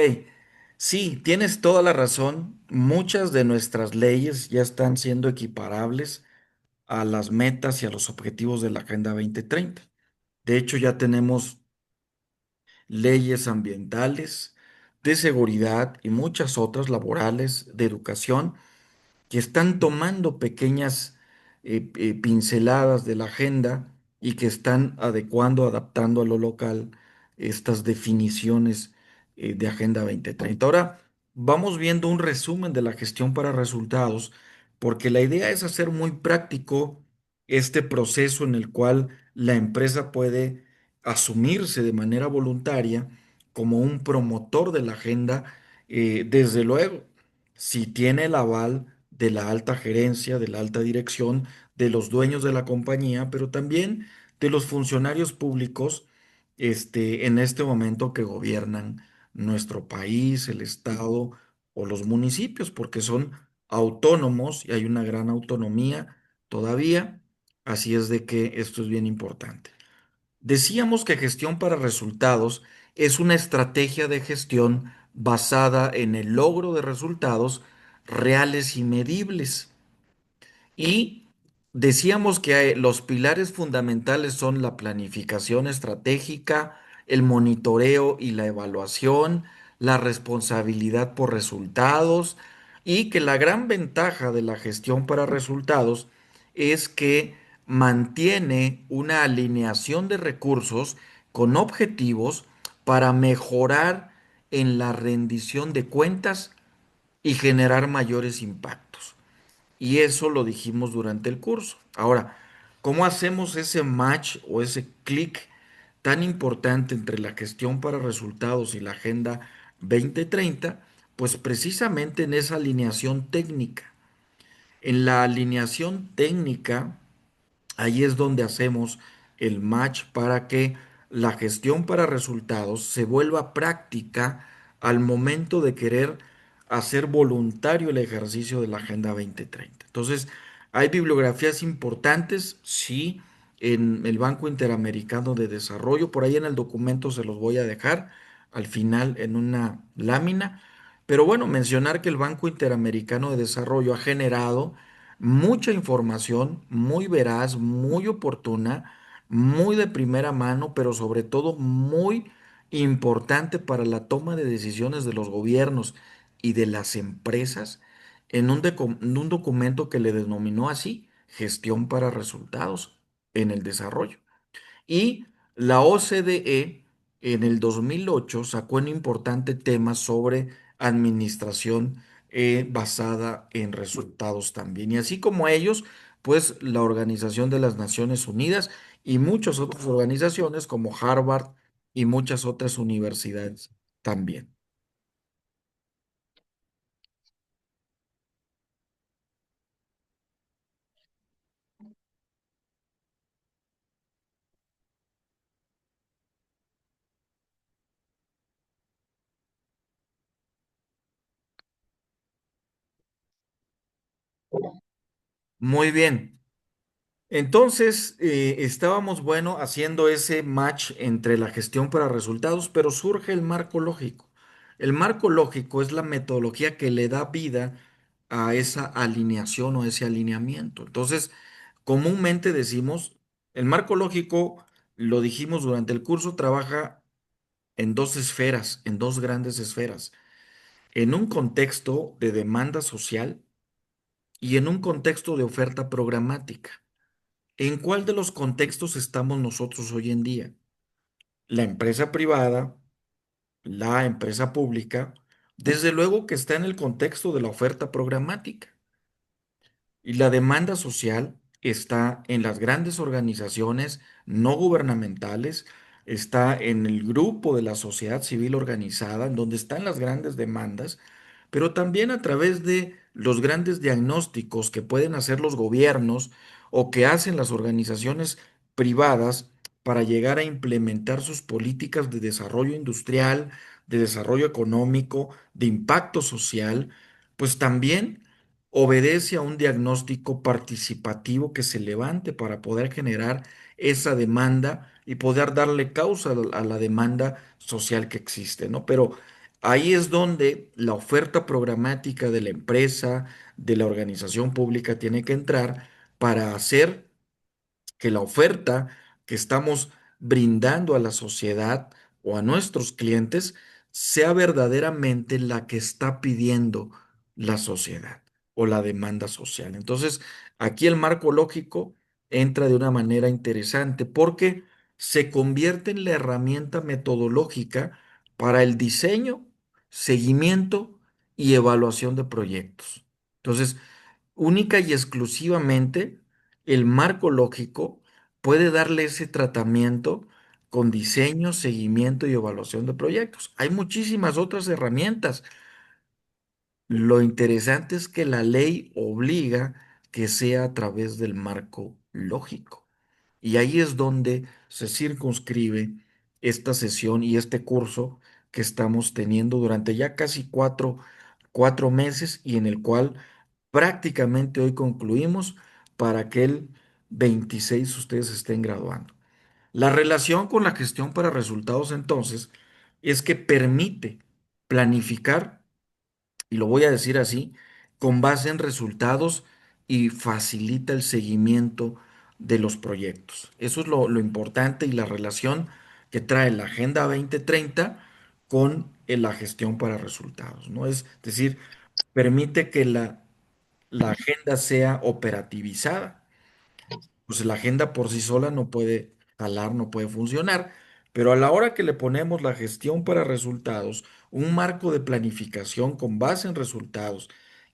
sí, tienes toda la razón. Muchas de nuestras leyes ya están siendo equiparables a las metas y a los objetivos de la Agenda 2030. De hecho, ya tenemos leyes ambientales, de seguridad y muchas otras laborales, de educación que están tomando pequeñas pinceladas de la agenda y que están adecuando, adaptando a lo local estas definiciones de Agenda 2030. Ahora vamos viendo un resumen de la gestión para resultados, porque la idea es hacer muy práctico este proceso en el cual la empresa puede asumirse de manera voluntaria como un promotor de la agenda, desde luego si tiene el aval de la alta gerencia, de la alta dirección, de los dueños de la compañía, pero también de los funcionarios públicos, en este momento que gobiernan nuestro país, el estado o los municipios, porque son autónomos y hay una gran autonomía todavía. Así es de que esto es bien importante. Decíamos que gestión para resultados es una estrategia de gestión basada en el logro de resultados reales y medibles. Y decíamos que los pilares fundamentales son la planificación estratégica, el monitoreo y la evaluación, la responsabilidad por resultados, y que la gran ventaja de la gestión para resultados es que mantiene una alineación de recursos con objetivos para mejorar en la rendición de cuentas y generar mayores impactos. Y eso lo dijimos durante el curso. Ahora, ¿cómo hacemos ese match o ese clic tan importante entre la gestión para resultados y la Agenda 2030? Pues precisamente en esa alineación técnica. En la alineación técnica, ahí es donde hacemos el match para que la gestión para resultados se vuelva práctica al momento de querer hacer voluntario el ejercicio de la Agenda 2030. Entonces, hay bibliografías importantes, sí, en el Banco Interamericano de Desarrollo, por ahí en el documento se los voy a dejar al final en una lámina. Pero bueno, mencionar que el Banco Interamericano de Desarrollo ha generado mucha información muy veraz, muy oportuna, muy de primera mano, pero sobre todo muy importante para la toma de decisiones de los gobiernos y de las empresas en un documento que le denominó así, Gestión para Resultados en el Desarrollo. Y la OCDE en el 2008 sacó un importante tema sobre administración basada en resultados también. Y así como ellos, pues la Organización de las Naciones Unidas y muchas otras organizaciones como Harvard y muchas otras universidades también. Muy bien. Entonces, estábamos, bueno, haciendo ese match entre la gestión para resultados, pero surge el marco lógico. El marco lógico es la metodología que le da vida a esa alineación o ese alineamiento. Entonces, comúnmente decimos, el marco lógico, lo dijimos durante el curso, trabaja en dos esferas, en dos grandes esferas, en un contexto de demanda social y en un contexto de oferta programática. ¿En cuál de los contextos estamos nosotros hoy en día? La empresa privada, la empresa pública, desde luego que está en el contexto de la oferta programática. Y la demanda social está en las grandes organizaciones no gubernamentales, está en el grupo de la sociedad civil organizada, en donde están las grandes demandas, pero también a través de los grandes diagnósticos que pueden hacer los gobiernos o que hacen las organizaciones privadas para llegar a implementar sus políticas de desarrollo industrial, de desarrollo económico, de impacto social, pues también obedece a un diagnóstico participativo que se levante para poder generar esa demanda y poder darle causa a la demanda social que existe, ¿no? Pero ahí es donde la oferta programática de la empresa, de la organización pública tiene que entrar para hacer que la oferta que estamos brindando a la sociedad o a nuestros clientes sea verdaderamente la que está pidiendo la sociedad o la demanda social. Entonces, aquí el marco lógico entra de una manera interesante porque se convierte en la herramienta metodológica para el diseño, seguimiento y evaluación de proyectos. Entonces, única y exclusivamente el marco lógico puede darle ese tratamiento con diseño, seguimiento y evaluación de proyectos. Hay muchísimas otras herramientas. Lo interesante es que la ley obliga que sea a través del marco lógico. Y ahí es donde se circunscribe esta sesión y este curso que estamos teniendo durante ya casi cuatro meses y en el cual prácticamente hoy concluimos para que el 26 ustedes estén graduando. La relación con la gestión para resultados entonces es que permite planificar, y lo voy a decir así, con base en resultados y facilita el seguimiento de los proyectos. Eso es lo importante y la relación que trae la Agenda 2030 con la gestión para resultados, ¿no? Es decir, permite que la agenda sea operativizada. Pues la agenda por sí sola no puede jalar, no puede funcionar, pero a la hora que le ponemos la gestión para resultados, un marco de planificación con base en resultados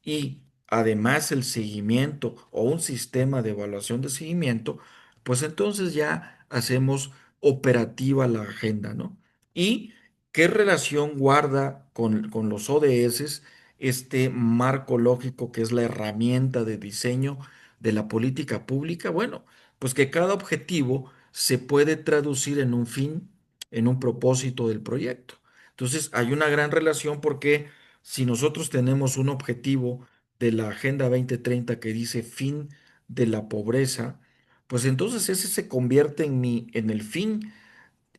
y además el seguimiento o un sistema de evaluación de seguimiento, pues entonces ya hacemos operativa la agenda, ¿no? ¿Y qué relación guarda con los ODS este marco lógico que es la herramienta de diseño de la política pública? Bueno, pues que cada objetivo se puede traducir en un fin, en un propósito del proyecto. Entonces, hay una gran relación porque si nosotros tenemos un objetivo de la Agenda 2030 que dice fin de la pobreza, pues entonces ese se convierte en el fin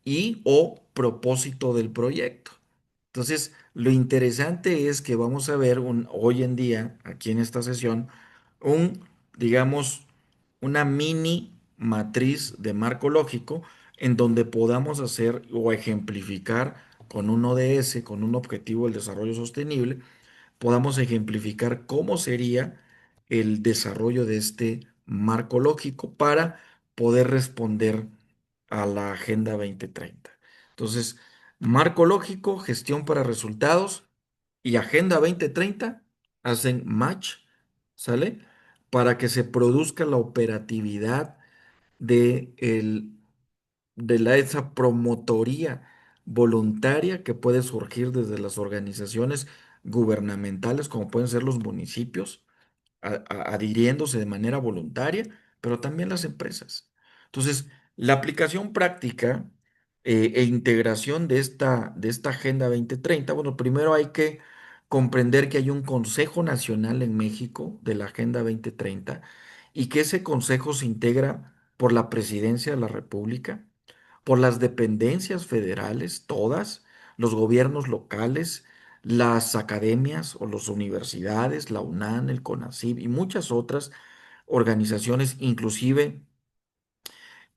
y o propósito del proyecto. Entonces, lo interesante es que vamos a ver hoy en día, aquí en esta sesión, un, digamos, una mini matriz de marco lógico en donde podamos hacer o ejemplificar con un ODS, con un objetivo del desarrollo sostenible, podamos ejemplificar cómo sería el desarrollo de este marco lógico para poder responder a la Agenda 2030. Entonces, marco lógico, gestión para resultados y Agenda 2030 hacen match, ¿sale? Para que se produzca la operatividad de, esa promotoría voluntaria que puede surgir desde las organizaciones gubernamentales, como pueden ser los municipios, adhiriéndose de manera voluntaria, pero también las empresas. Entonces, la aplicación práctica e integración de esta Agenda 2030, bueno, primero hay que comprender que hay un Consejo Nacional en México de la Agenda 2030 y que ese consejo se integra por la Presidencia de la República, por las dependencias federales, todas, los gobiernos locales, las academias o las universidades, la UNAM, el CONACYT y muchas otras organizaciones, inclusive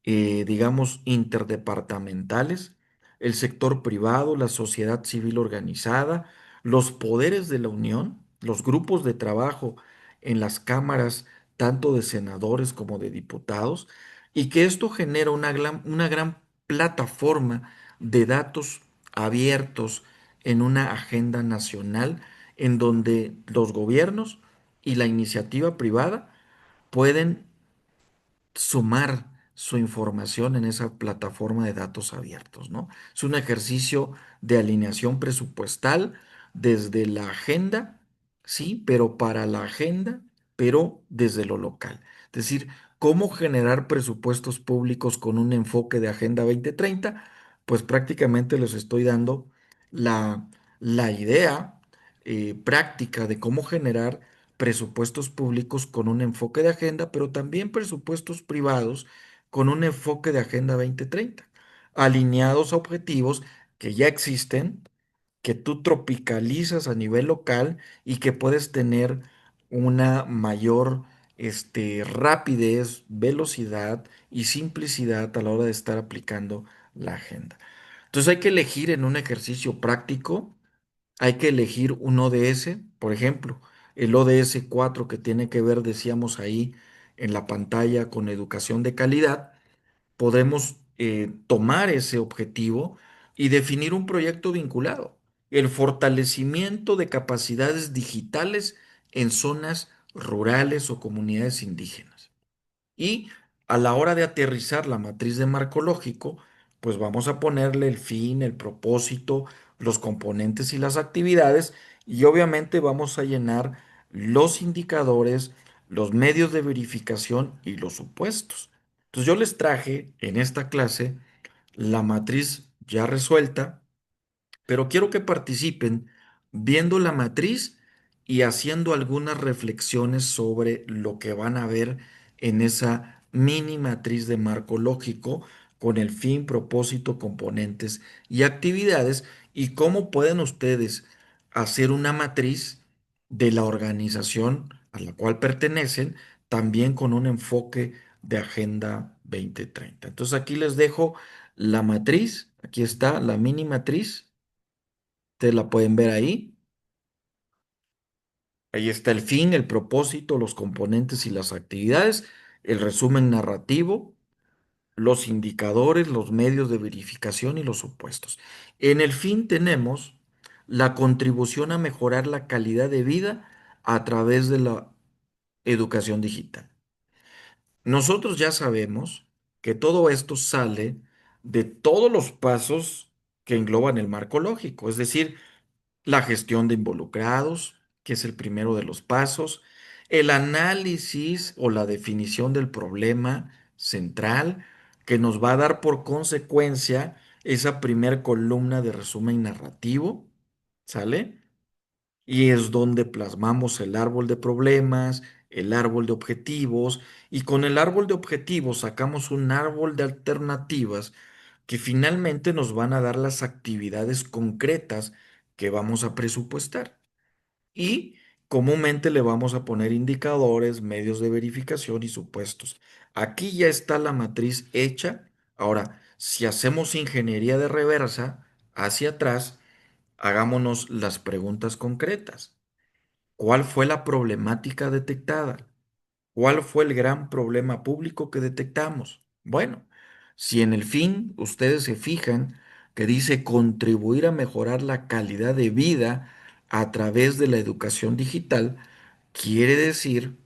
digamos, interdepartamentales, el sector privado, la sociedad civil organizada, los poderes de la Unión, los grupos de trabajo en las cámaras, tanto de senadores como de diputados, y que esto genera una gran plataforma de datos abiertos en una agenda nacional en donde los gobiernos y la iniciativa privada pueden sumar su información en esa plataforma de datos abiertos, ¿no? Es un ejercicio de alineación presupuestal desde la agenda, sí, pero para la agenda, pero desde lo local. Es decir, cómo generar presupuestos públicos con un enfoque de Agenda 2030, pues prácticamente les estoy dando la, la idea práctica de cómo generar presupuestos públicos con un enfoque de agenda, pero también presupuestos privados con un enfoque de Agenda 2030, alineados a objetivos que ya existen, que tú tropicalizas a nivel local y que puedes tener una mayor rapidez, velocidad y simplicidad a la hora de estar aplicando la agenda. Entonces hay que elegir en un ejercicio práctico, hay que elegir un ODS, por ejemplo, el ODS 4 que tiene que ver, decíamos ahí en la pantalla, con educación de calidad. Podemos tomar ese objetivo y definir un proyecto vinculado. El fortalecimiento de capacidades digitales en zonas rurales o comunidades indígenas. Y a la hora de aterrizar la matriz de marco lógico, pues vamos a ponerle el fin, el propósito, los componentes y las actividades, y obviamente vamos a llenar los indicadores, los medios de verificación y los supuestos. Entonces yo les traje en esta clase la matriz ya resuelta, pero quiero que participen viendo la matriz y haciendo algunas reflexiones sobre lo que van a ver en esa mini matriz de marco lógico con el fin, propósito, componentes y actividades, y cómo pueden ustedes hacer una matriz de la organización a la cual pertenecen, también con un enfoque de Agenda 2030. Entonces aquí les dejo la matriz, aquí está la mini matriz. Ustedes la pueden ver ahí. Ahí está el fin, el propósito, los componentes y las actividades, el resumen narrativo, los indicadores, los medios de verificación y los supuestos. En el fin tenemos la contribución a mejorar la calidad de vida a través de la educación digital. Nosotros ya sabemos que todo esto sale de todos los pasos que engloban el marco lógico, es decir, la gestión de involucrados, que es el primero de los pasos, el análisis o la definición del problema central, que nos va a dar por consecuencia esa primer columna de resumen narrativo, ¿sale? Y es donde plasmamos el árbol de problemas, el árbol de objetivos, y con el árbol de objetivos sacamos un árbol de alternativas que finalmente nos van a dar las actividades concretas que vamos a presupuestar. Y comúnmente le vamos a poner indicadores, medios de verificación y supuestos. Aquí ya está la matriz hecha. Ahora, si hacemos ingeniería de reversa hacia atrás, hagámonos las preguntas concretas. ¿Cuál fue la problemática detectada? ¿Cuál fue el gran problema público que detectamos? Bueno, si en el fin ustedes se fijan que dice contribuir a mejorar la calidad de vida a través de la educación digital, quiere decir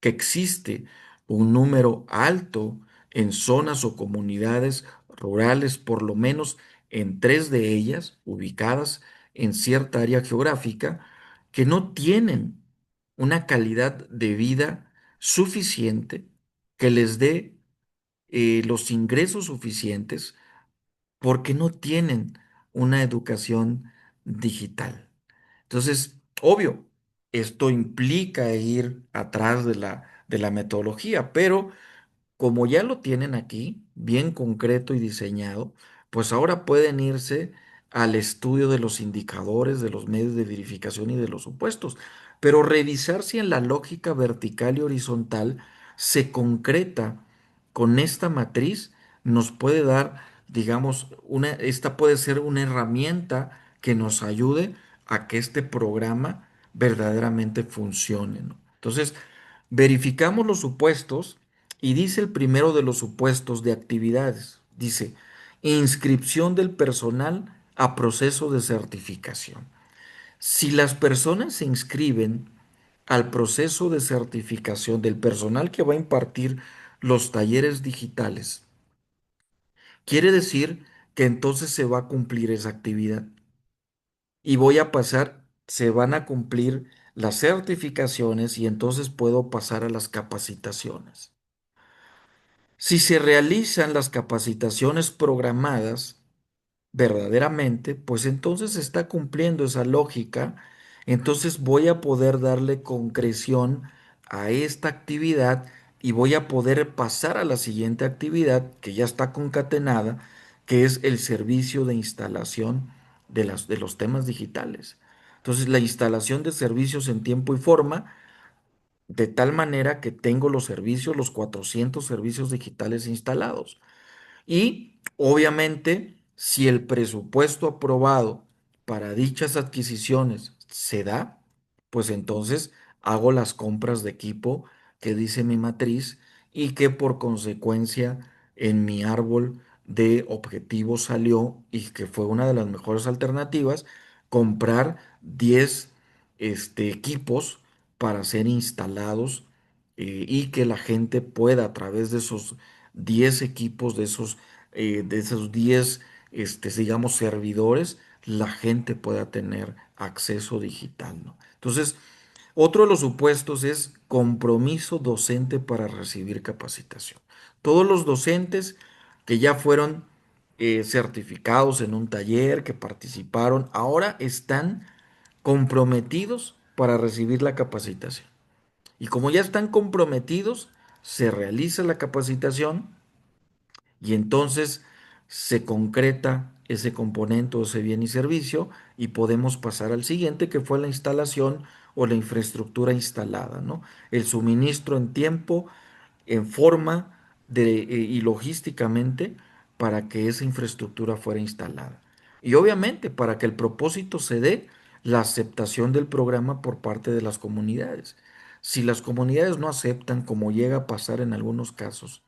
que existe un número alto en zonas o comunidades rurales, por lo menos en tres de ellas, ubicadas en cierta área geográfica, que no tienen una calidad de vida suficiente que les dé los ingresos suficientes porque no tienen una educación digital. Entonces, obvio, esto implica ir atrás de la de la metodología, pero como ya lo tienen aquí, bien concreto y diseñado, pues ahora pueden irse al estudio de los indicadores, de los medios de verificación y de los supuestos, pero revisar si en la lógica vertical y horizontal se concreta con esta matriz, nos puede dar, digamos, esta puede ser una herramienta que nos ayude a que este programa verdaderamente funcione, ¿no? Entonces, verificamos los supuestos y dice el primero de los supuestos de actividades. Dice, inscripción del personal a proceso de certificación. Si las personas se inscriben al proceso de certificación del personal que va a impartir los talleres digitales, quiere decir que entonces se va a cumplir esa actividad y voy a pasar, se van a cumplir las certificaciones y entonces puedo pasar a las capacitaciones. Si se realizan las capacitaciones programadas verdaderamente, pues entonces se está cumpliendo esa lógica, entonces voy a poder darle concreción a esta actividad y voy a poder pasar a la siguiente actividad que ya está concatenada, que es el servicio de instalación de los temas digitales. Entonces, la instalación de servicios en tiempo y forma de tal manera que tengo los servicios, los 400 servicios digitales instalados. Y obviamente, si el presupuesto aprobado para dichas adquisiciones se da, pues entonces hago las compras de equipo que dice mi matriz y que por consecuencia en mi árbol de objetivos salió y que fue una de las mejores alternativas, comprar 10 equipos para ser instalados y que la gente pueda a través de esos 10 equipos, de esos 10 digamos, servidores, la gente pueda tener acceso digital, ¿no? Entonces, otro de los supuestos es compromiso docente para recibir capacitación. Todos los docentes que ya fueron certificados en un taller, que participaron, ahora están comprometidos para recibir la capacitación. Y como ya están comprometidos, se realiza la capacitación y entonces se concreta ese componente o ese bien y servicio y podemos pasar al siguiente, que fue la instalación o la infraestructura instalada, ¿no? El suministro en tiempo, en forma y logísticamente para que esa infraestructura fuera instalada. Y obviamente para que el propósito se dé, la aceptación del programa por parte de las comunidades. Si las comunidades no aceptan, como llega a pasar en algunos casos,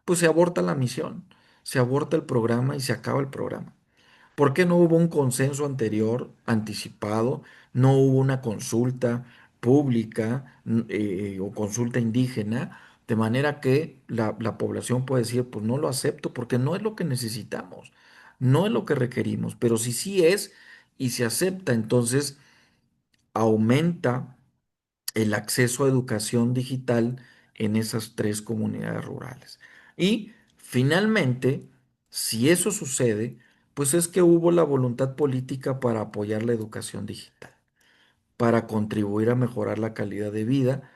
pues se aborta la misión, se aborta el programa y se acaba el programa. ¿Por qué no hubo un consenso anterior, anticipado? No hubo una consulta pública o consulta indígena, de manera que la población puede decir, pues no lo acepto porque no es lo que necesitamos, no es lo que requerimos, pero si sí es y se acepta, entonces aumenta el acceso a educación digital en esas tres comunidades rurales. Y finalmente, si eso sucede, pues es que hubo la voluntad política para apoyar la educación digital, para contribuir a mejorar la calidad de vida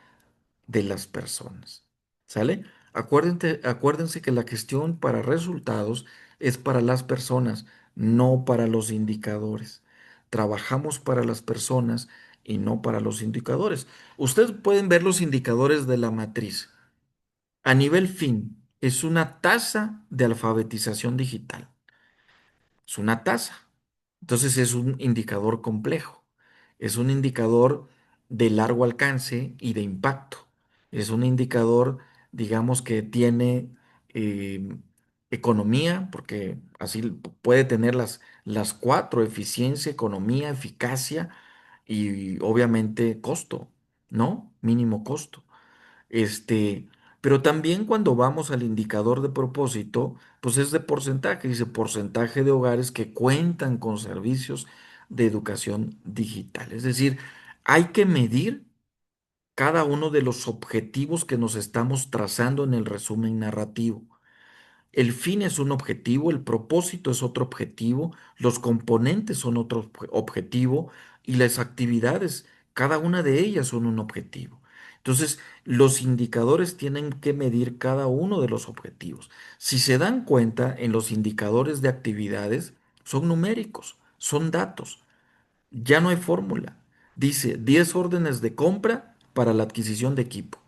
de las personas. ¿Sale? Acuérdense que la gestión para resultados es para las personas, no para los indicadores. Trabajamos para las personas y no para los indicadores. Ustedes pueden ver los indicadores de la matriz. A nivel fin, es una tasa de alfabetización digital. Es una tasa. Entonces es un indicador complejo. Es un indicador de largo alcance y de impacto. Es un indicador, digamos, que tiene eh, economía, porque así puede tener las cuatro: eficiencia, economía, eficacia y obviamente costo, ¿no? Mínimo costo. Este, pero también cuando vamos al indicador de propósito, pues es de porcentaje, dice porcentaje de hogares que cuentan con servicios de educación digital. Es decir, hay que medir cada uno de los objetivos que nos estamos trazando en el resumen narrativo. El fin es un objetivo, el propósito es otro objetivo, los componentes son otro objetivo y las actividades, cada una de ellas son un objetivo. Entonces, los indicadores tienen que medir cada uno de los objetivos. Si se dan cuenta, en los indicadores de actividades son numéricos, son datos. Ya no hay fórmula. Dice 10 órdenes de compra para la adquisición de equipo.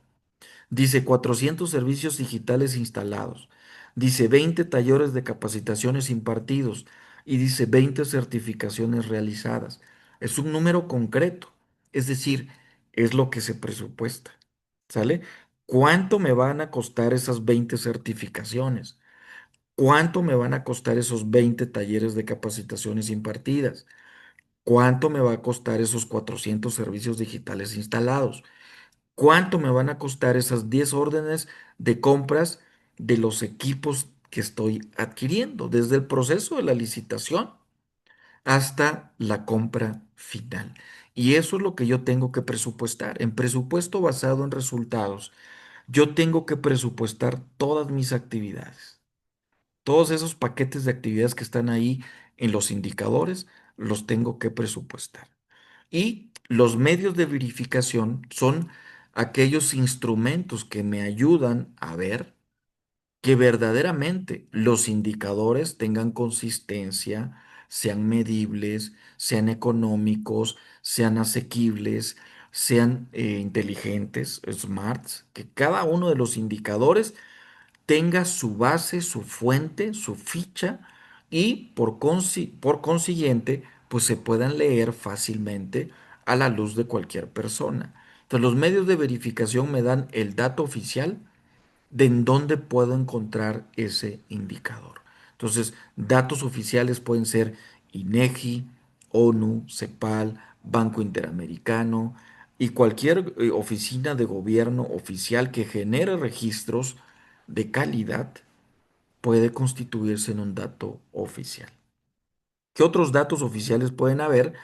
Dice 400 servicios digitales instalados. Dice 20 talleres de capacitaciones impartidos. Y dice 20 certificaciones realizadas. Es un número concreto. Es decir, es lo que se presupuesta. ¿Sale? ¿Cuánto me van a costar esas 20 certificaciones? ¿Cuánto me van a costar esos 20 talleres de capacitaciones impartidas? ¿Cuánto me va a costar esos 400 servicios digitales instalados? ¿Cuánto me van a costar esas 10 órdenes de compras de los equipos que estoy adquiriendo, desde el proceso de la licitación hasta la compra final? Y eso es lo que yo tengo que presupuestar. En presupuesto basado en resultados, yo tengo que presupuestar todas mis actividades. Todos esos paquetes de actividades que están ahí en los indicadores, los tengo que presupuestar. Y los medios de verificación son aquellos instrumentos que me ayudan a ver que verdaderamente los indicadores tengan consistencia, sean medibles, sean económicos, sean asequibles, sean inteligentes, smarts, que cada uno de los indicadores tenga su base, su fuente, su ficha y por consiguiente, pues se puedan leer fácilmente a la luz de cualquier persona. Entonces, los medios de verificación me dan el dato oficial de en dónde puedo encontrar ese indicador. Entonces, datos oficiales pueden ser INEGI, ONU, CEPAL, Banco Interamericano y cualquier oficina de gobierno oficial que genere registros de calidad puede constituirse en un dato oficial. ¿Qué otros datos oficiales pueden haber?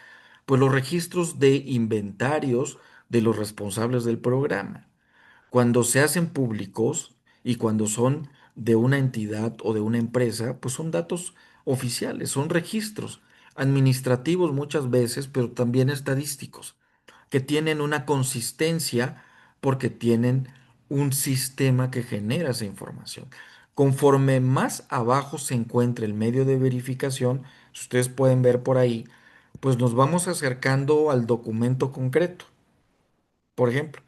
Pues los registros de inventarios de los responsables del programa. Cuando se hacen públicos y cuando son de una entidad o de una empresa, pues son datos oficiales, son registros administrativos muchas veces, pero también estadísticos, que tienen una consistencia porque tienen un sistema que genera esa información. Conforme más abajo se encuentre el medio de verificación, si ustedes pueden ver por ahí, pues nos vamos acercando al documento concreto. Por ejemplo,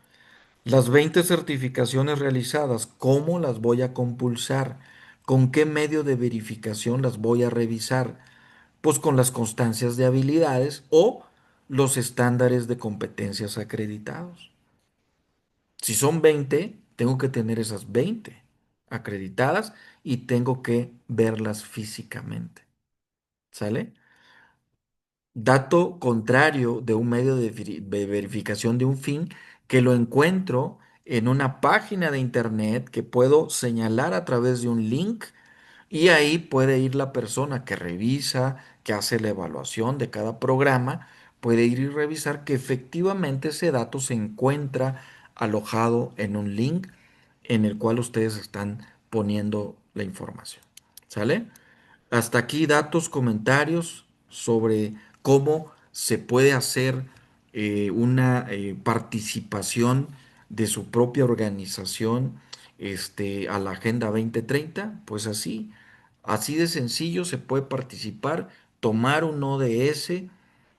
las 20 certificaciones realizadas, ¿cómo las voy a compulsar? ¿Con qué medio de verificación las voy a revisar? Pues con las constancias de habilidades o los estándares de competencias acreditados. Si son 20, tengo que tener esas 20 acreditadas y tengo que verlas físicamente. ¿Sale? Dato contrario de un medio de verificación de un fin que lo encuentro en una página de internet que puedo señalar a través de un link y ahí puede ir la persona que revisa, que hace la evaluación de cada programa, puede ir y revisar que efectivamente ese dato se encuentra alojado en un link en el cual ustedes están poniendo la información. ¿Sale? Hasta aquí datos, comentarios sobre cómo se puede hacer una participación de su propia organización a la Agenda 2030. Pues así de sencillo se puede participar, tomar un ODS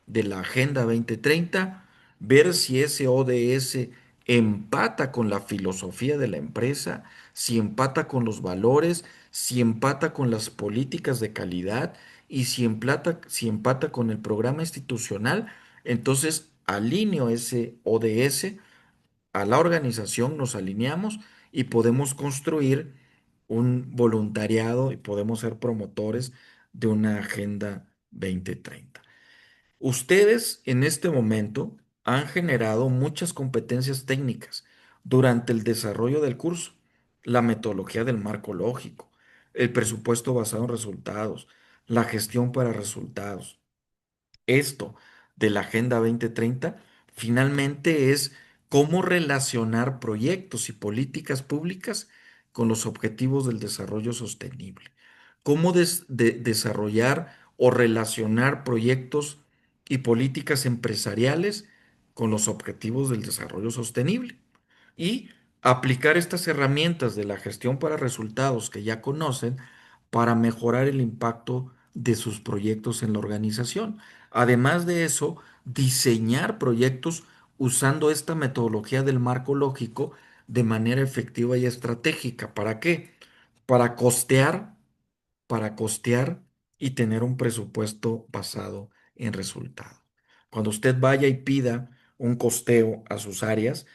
de la Agenda 2030, ver si ese ODS empata con la filosofía de la empresa, si empata con los valores, si empata con las políticas de calidad y si empata con el programa institucional. Entonces alineo ese ODS a la organización, nos alineamos y podemos construir un voluntariado y podemos ser promotores de una Agenda 2030. Ustedes en este momento han generado muchas competencias técnicas durante el desarrollo del curso, la metodología del marco lógico, el presupuesto basado en resultados, la gestión para resultados. Esto de la Agenda 2030 finalmente es cómo relacionar proyectos y políticas públicas con los objetivos del desarrollo sostenible, cómo desarrollar o relacionar proyectos y políticas empresariales con los objetivos del desarrollo sostenible. y aplicar estas herramientas de la gestión para resultados que ya conocen para mejorar el impacto de sus proyectos en la organización. Además de eso, diseñar proyectos usando esta metodología del marco lógico de manera efectiva y estratégica. ¿Para qué? Para costear, para costear y tener un presupuesto basado en resultados. Cuando usted vaya y pida un costeo a sus áreas,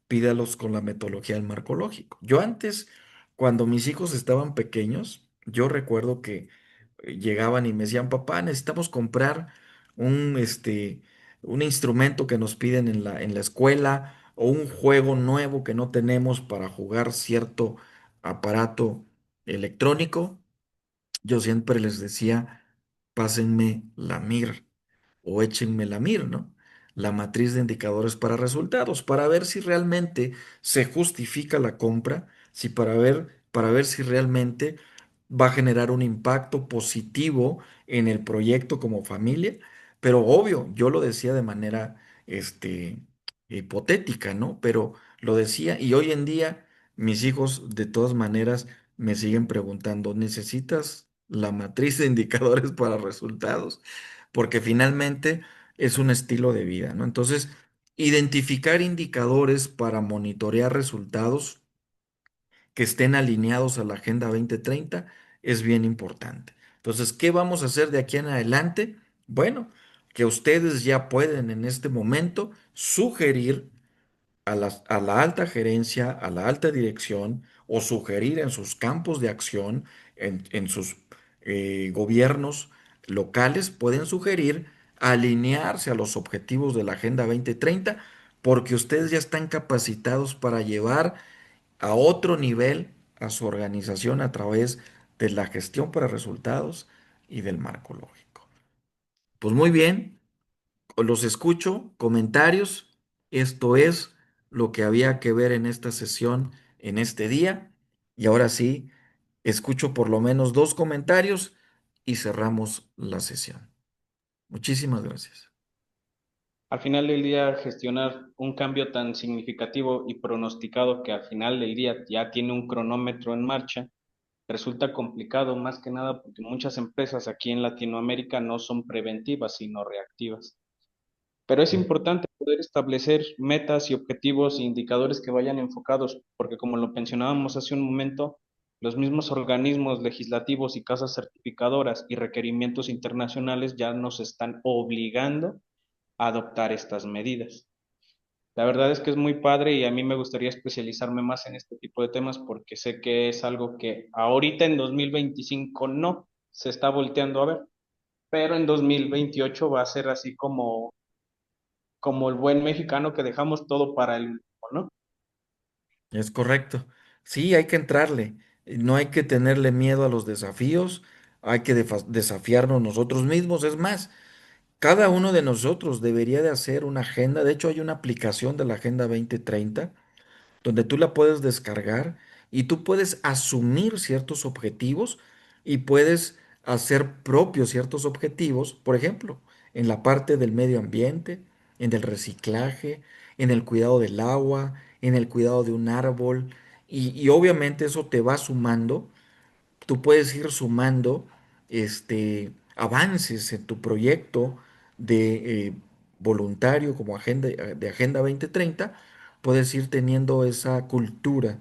pídalos con la metodología del marco lógico. Yo antes, cuando mis hijos estaban pequeños, yo recuerdo que llegaban y me decían, papá, necesitamos comprar un, un instrumento que nos piden en la escuela o un juego nuevo que no tenemos para jugar cierto aparato electrónico. Yo siempre les decía, pásenme la MIR o échenme la MIR, ¿no? La matriz de indicadores para para ver si realmente se justifica la compra, si para ver si realmente va a generar un impacto positivo en el proyecto como familia. Pero obvio, yo lo decía de manera, este, hipotética, ¿no? Pero lo decía y hoy en día mis hijos de todas maneras me siguen preguntando, ¿necesitas la matriz de indicadores para resultados? Porque finalmente es un estilo de vida, ¿no? Entonces, identificar indicadores para monitorear resultados que estén alineados a la Agenda 2030 es bien importante. Entonces, ¿qué vamos a hacer de aquí en adelante? Bueno, que ustedes ya pueden en este momento sugerir a la alta gerencia, a la alta dirección, o sugerir en sus campos de acción, en sus gobiernos locales, pueden sugerir alinearse a los objetivos de la Agenda 2030, porque ustedes ya están capacitados para llevar a otro nivel a su organización a través de la gestión para resultados y del marco lógico. Pues muy bien, los escucho, comentarios. Esto es lo que había que ver en esta sesión, en este día. Y ahora sí, escucho por lo menos dos comentarios y cerramos la sesión. Muchísimas gracias. Al final del día, gestionar un cambio tan significativo y pronosticado que al final del día ya tiene un cronómetro en marcha, resulta complicado más que nada porque muchas empresas aquí en Latinoamérica no son preventivas, sino reactivas. Pero es importante poder establecer metas y objetivos e indicadores que vayan enfocados, porque como lo mencionábamos hace un momento, los mismos organismos legislativos y casas certificadoras y requerimientos internacionales ya nos están obligando a adoptar estas medidas. La verdad es que es muy padre y a mí me gustaría especializarme más en este tipo de temas porque sé que es algo que ahorita en 2025 no se está volteando a ver, pero en 2028 va a ser así como el buen mexicano que dejamos todo para el último, ¿no? Es correcto. Sí, hay que entrarle. No hay que tenerle miedo a los desafíos. Hay que desafiarnos nosotros mismos. Es más, cada uno de nosotros debería de hacer una agenda. De hecho, hay una aplicación de la Agenda 2030 donde tú la puedes descargar y tú puedes asumir ciertos objetivos y puedes hacer propios ciertos objetivos, por ejemplo, en la parte del medio ambiente, en el reciclaje, en el cuidado del agua, en el cuidado de un árbol, y obviamente eso te va sumando. Tú puedes ir sumando avances en tu proyecto de voluntario como de Agenda 2030. Puedes ir teniendo esa cultura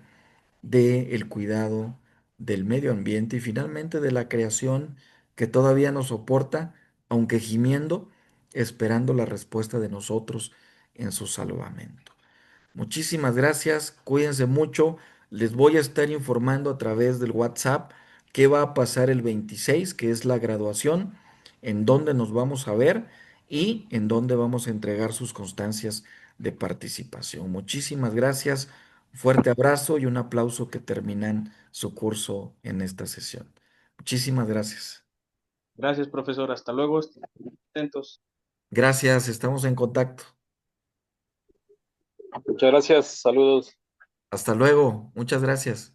del cuidado del medio ambiente y finalmente de la creación que todavía nos soporta, aunque gimiendo, esperando la respuesta de nosotros en su salvamento. Muchísimas gracias, cuídense mucho. Les voy a estar informando a través del WhatsApp qué va a pasar el 26, que es la graduación, en dónde nos vamos a ver y en dónde vamos a entregar sus constancias de participación. Muchísimas gracias, fuerte abrazo y un aplauso que terminan su curso en esta sesión. Muchísimas gracias. Gracias, profesor. Hasta luego. Estén atentos. Gracias, estamos en contacto. Muchas gracias, saludos. Hasta luego, muchas gracias.